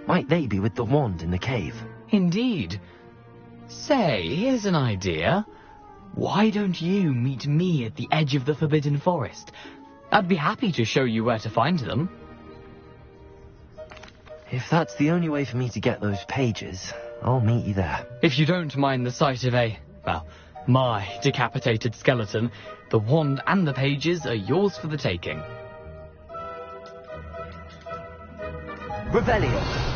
Might they be with the wand in the cave? Indeed. Say, here's an idea. Why don't you meet me at the edge of the Forbidden Forest? I'd be happy to show you where to find them. If that's the only way for me to get those pages, I'll meet you there. If you don't mind the sight of my decapitated skeleton, the wand and the pages are yours for the taking. Revelio.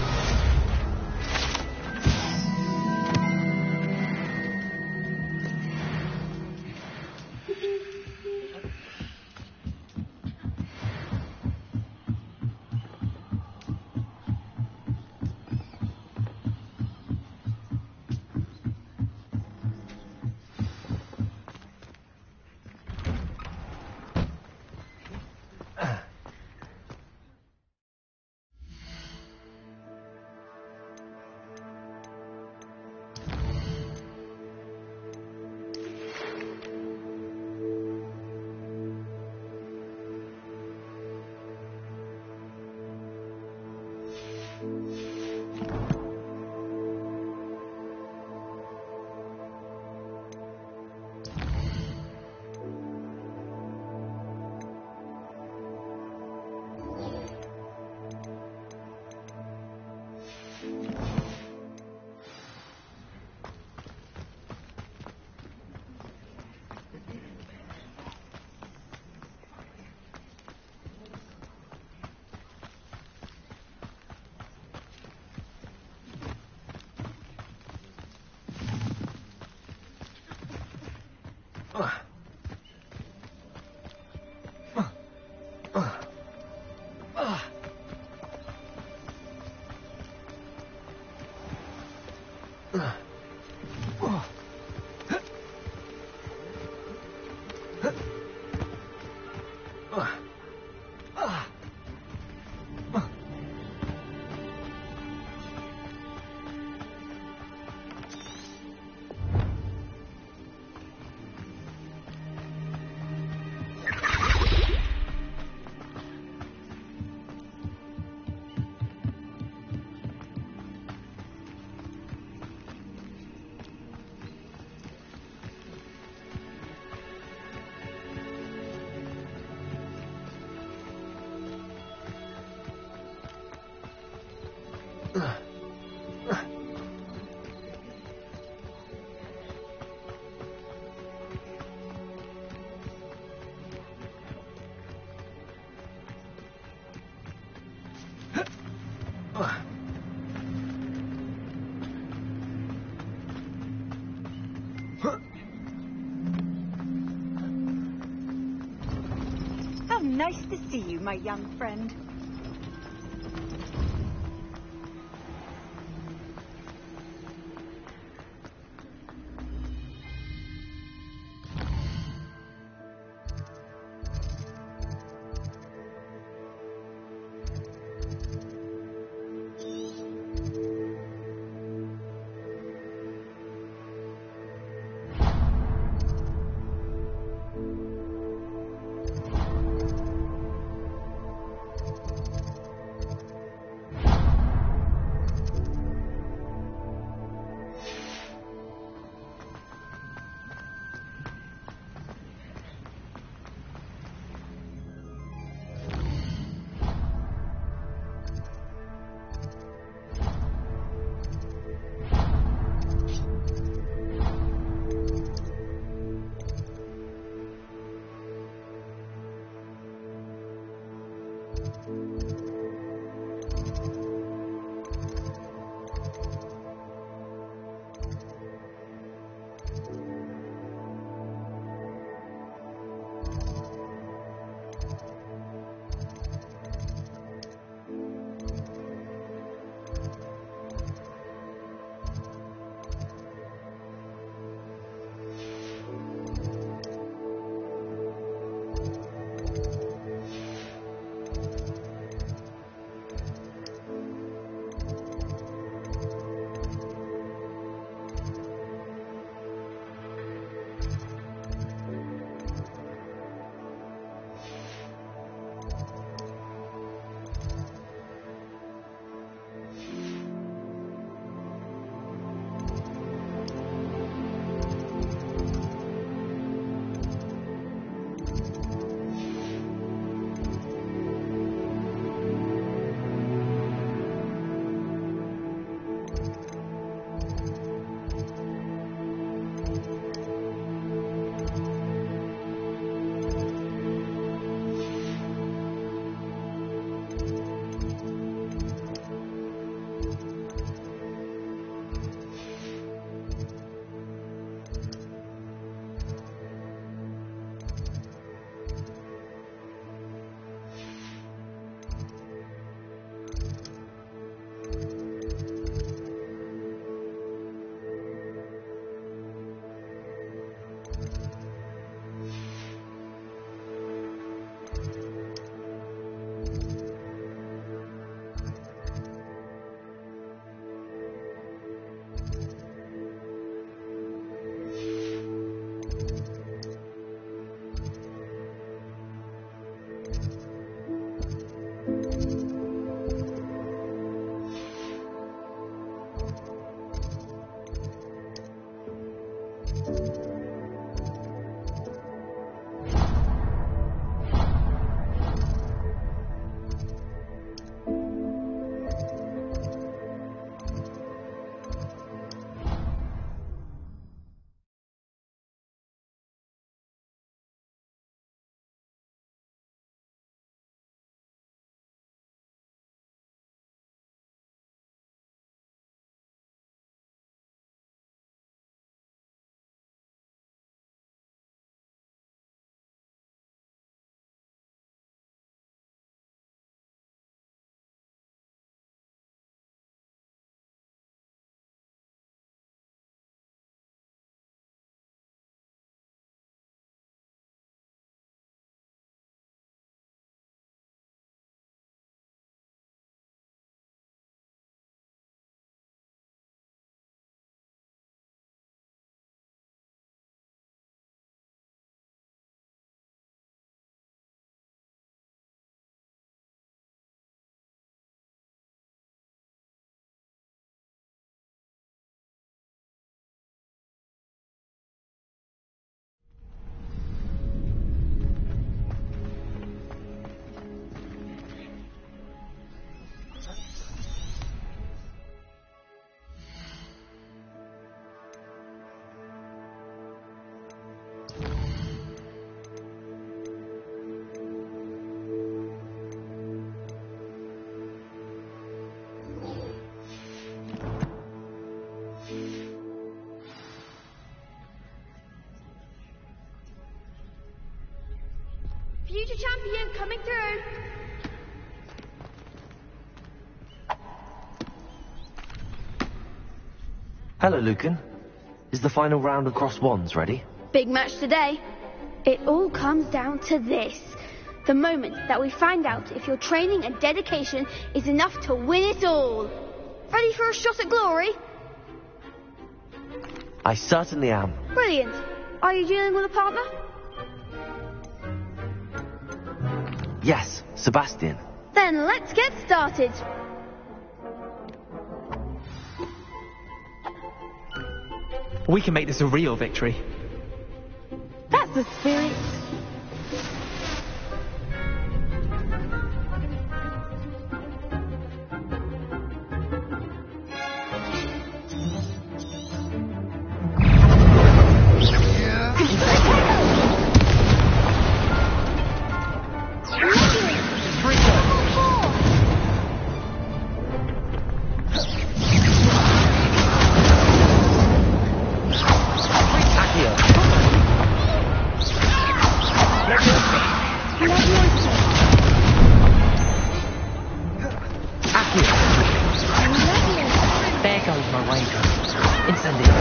How nice to see you, my young friend. Future champion coming through. Hello, Lucan. Is the final round of Cross Wands ready? Big match today. It all comes down to this. The moment that we find out if your training and dedication is enough to win it all. Ready for a shot at glory? I certainly am. Brilliant. Are you dealing with a partner? Yes, Sebastian. Then let's get started. We can make this a real victory. That's the spirit. There goes my ranger. Incendio.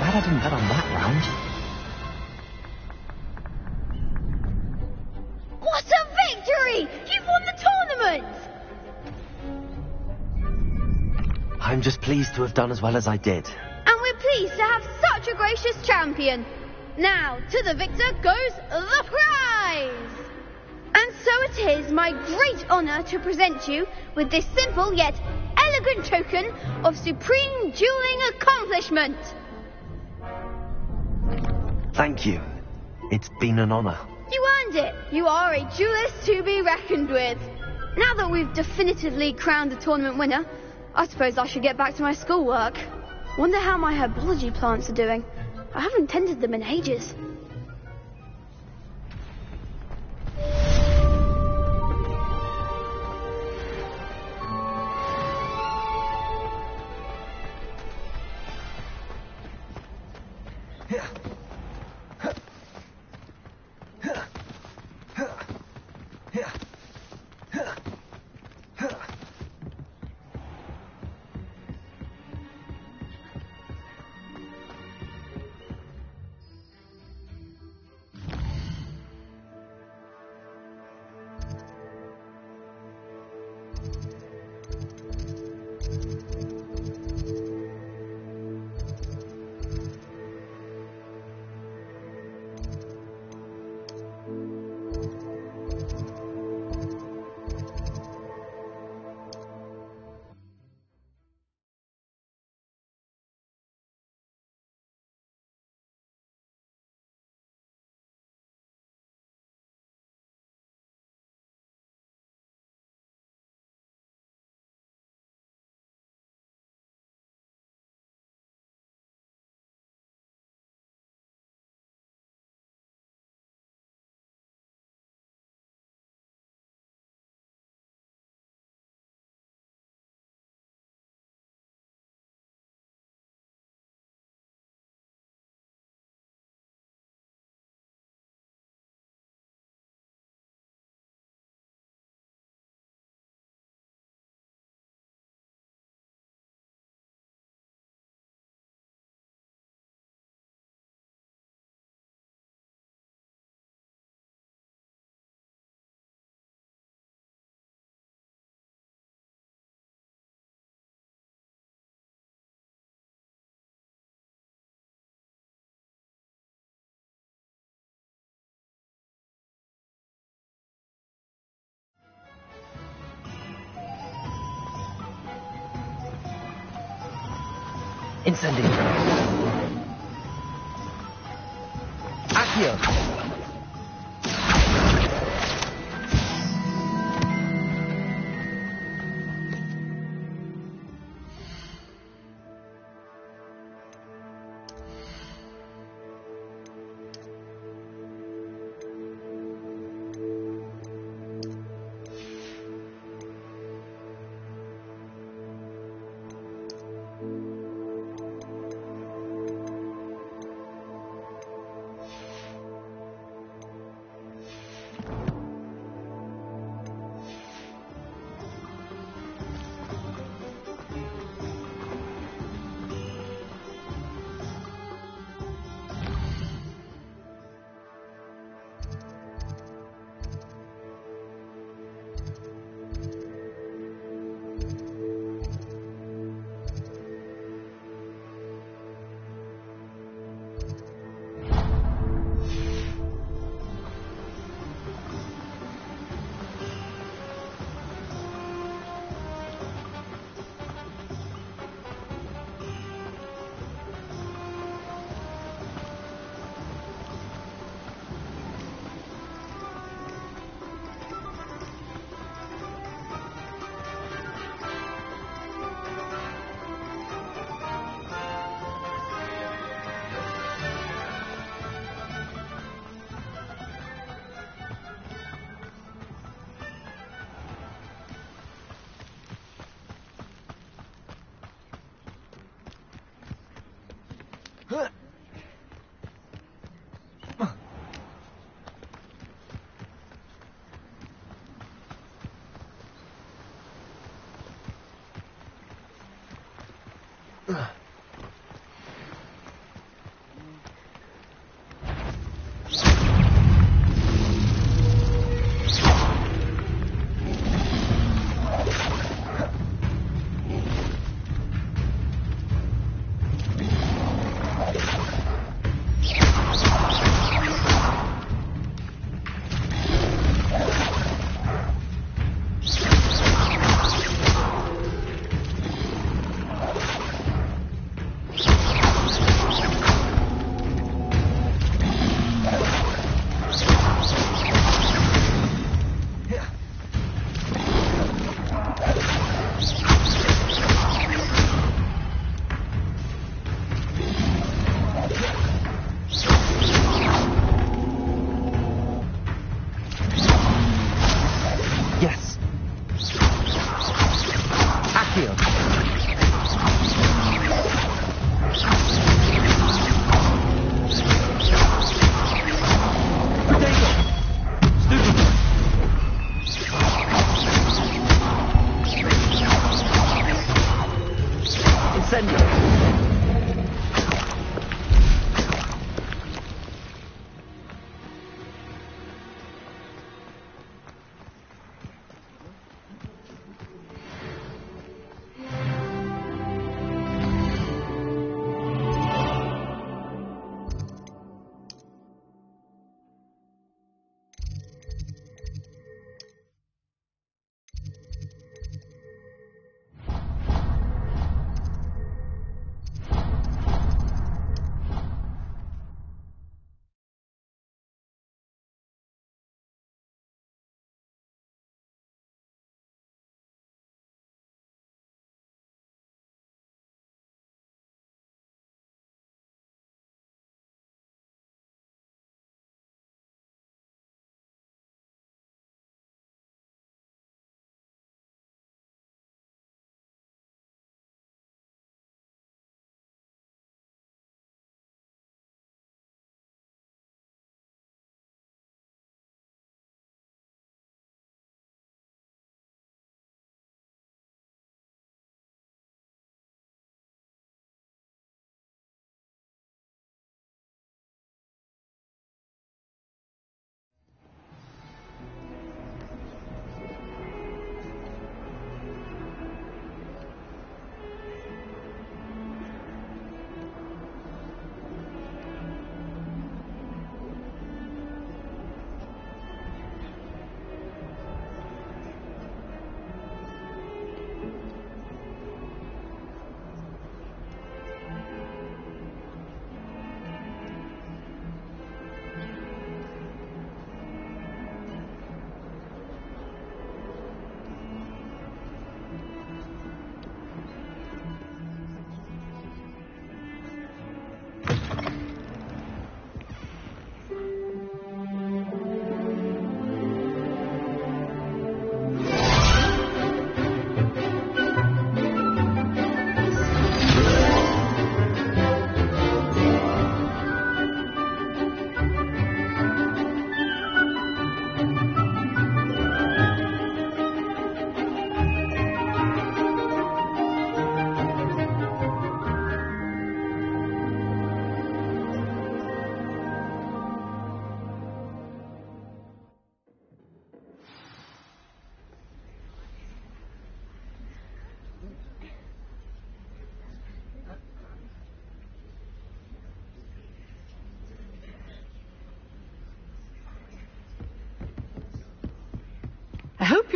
Glad I didn't bet on that round. What a victory! You've won the tournament! I'm just pleased to have done as well as I did. And we're pleased to have such a gracious champion. Now, to the victor goes the prize! And so it is my great honour to present you with this simple yet elegant token of supreme dueling accomplishment. Thank you. It's been an honour. You earned it. You are a duelist to be reckoned with. Now that we've definitively crowned the tournament winner, I suppose I should get back to my schoolwork. Wonder how my herbology plants are doing. I haven't tended them in ages. Incendio. Accio.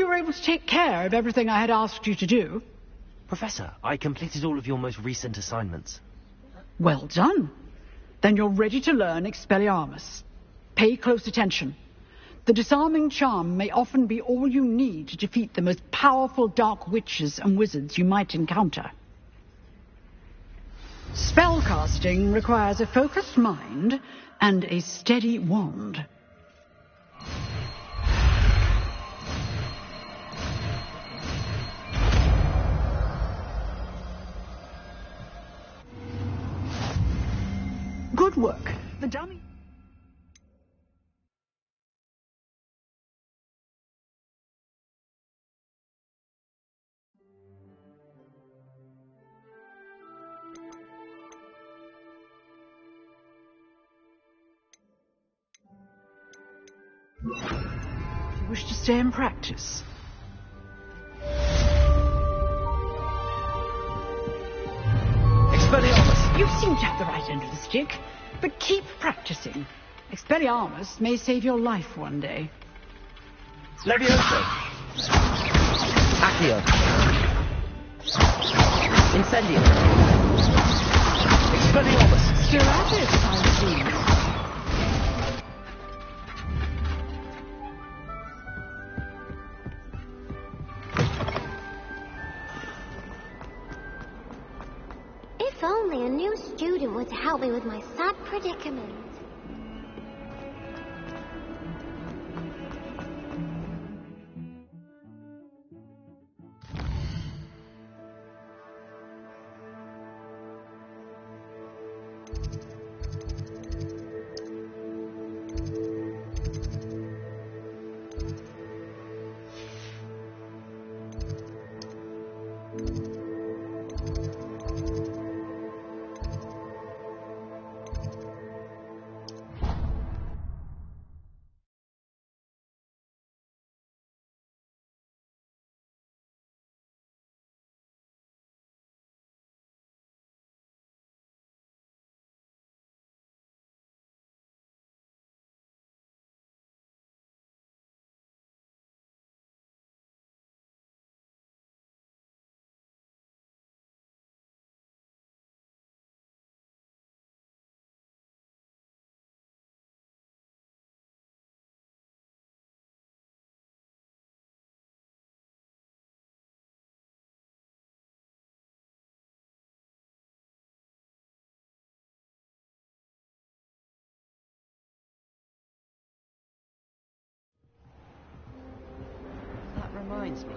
you were able to take care of everything I had asked you to do? Professor, I completed all of your most recent assignments. Well done. Then you're ready to learn Expelliarmus. Pay close attention. The disarming charm may often be all you need to defeat the most powerful dark witches and wizards you might encounter. Spellcasting requires a focused mind and a steady wand. Good work. The dummy... You wish to stay and practice? Expelliarmus! You seem to have the right end of the stick, but keep practicing. Expelliarmus may save your life one day. Levioso! Accio! Incendio! Expelliarmus! Still at it, I see. If only a new student were to help me with my sad predicament. Reminds me,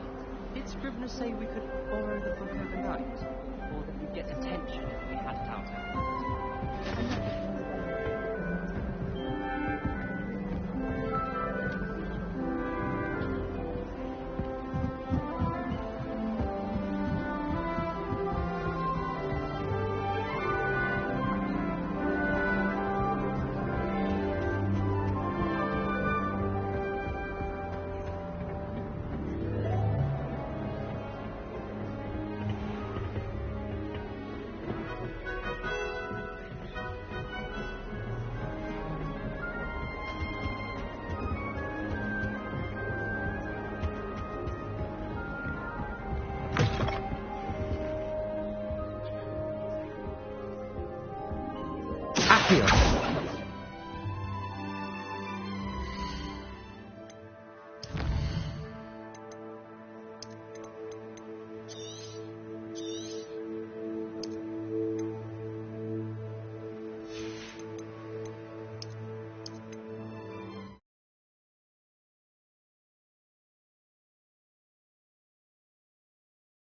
did Scrivener say we could borrow the book overnight? Or that we'd get detention if we had it out? Accio!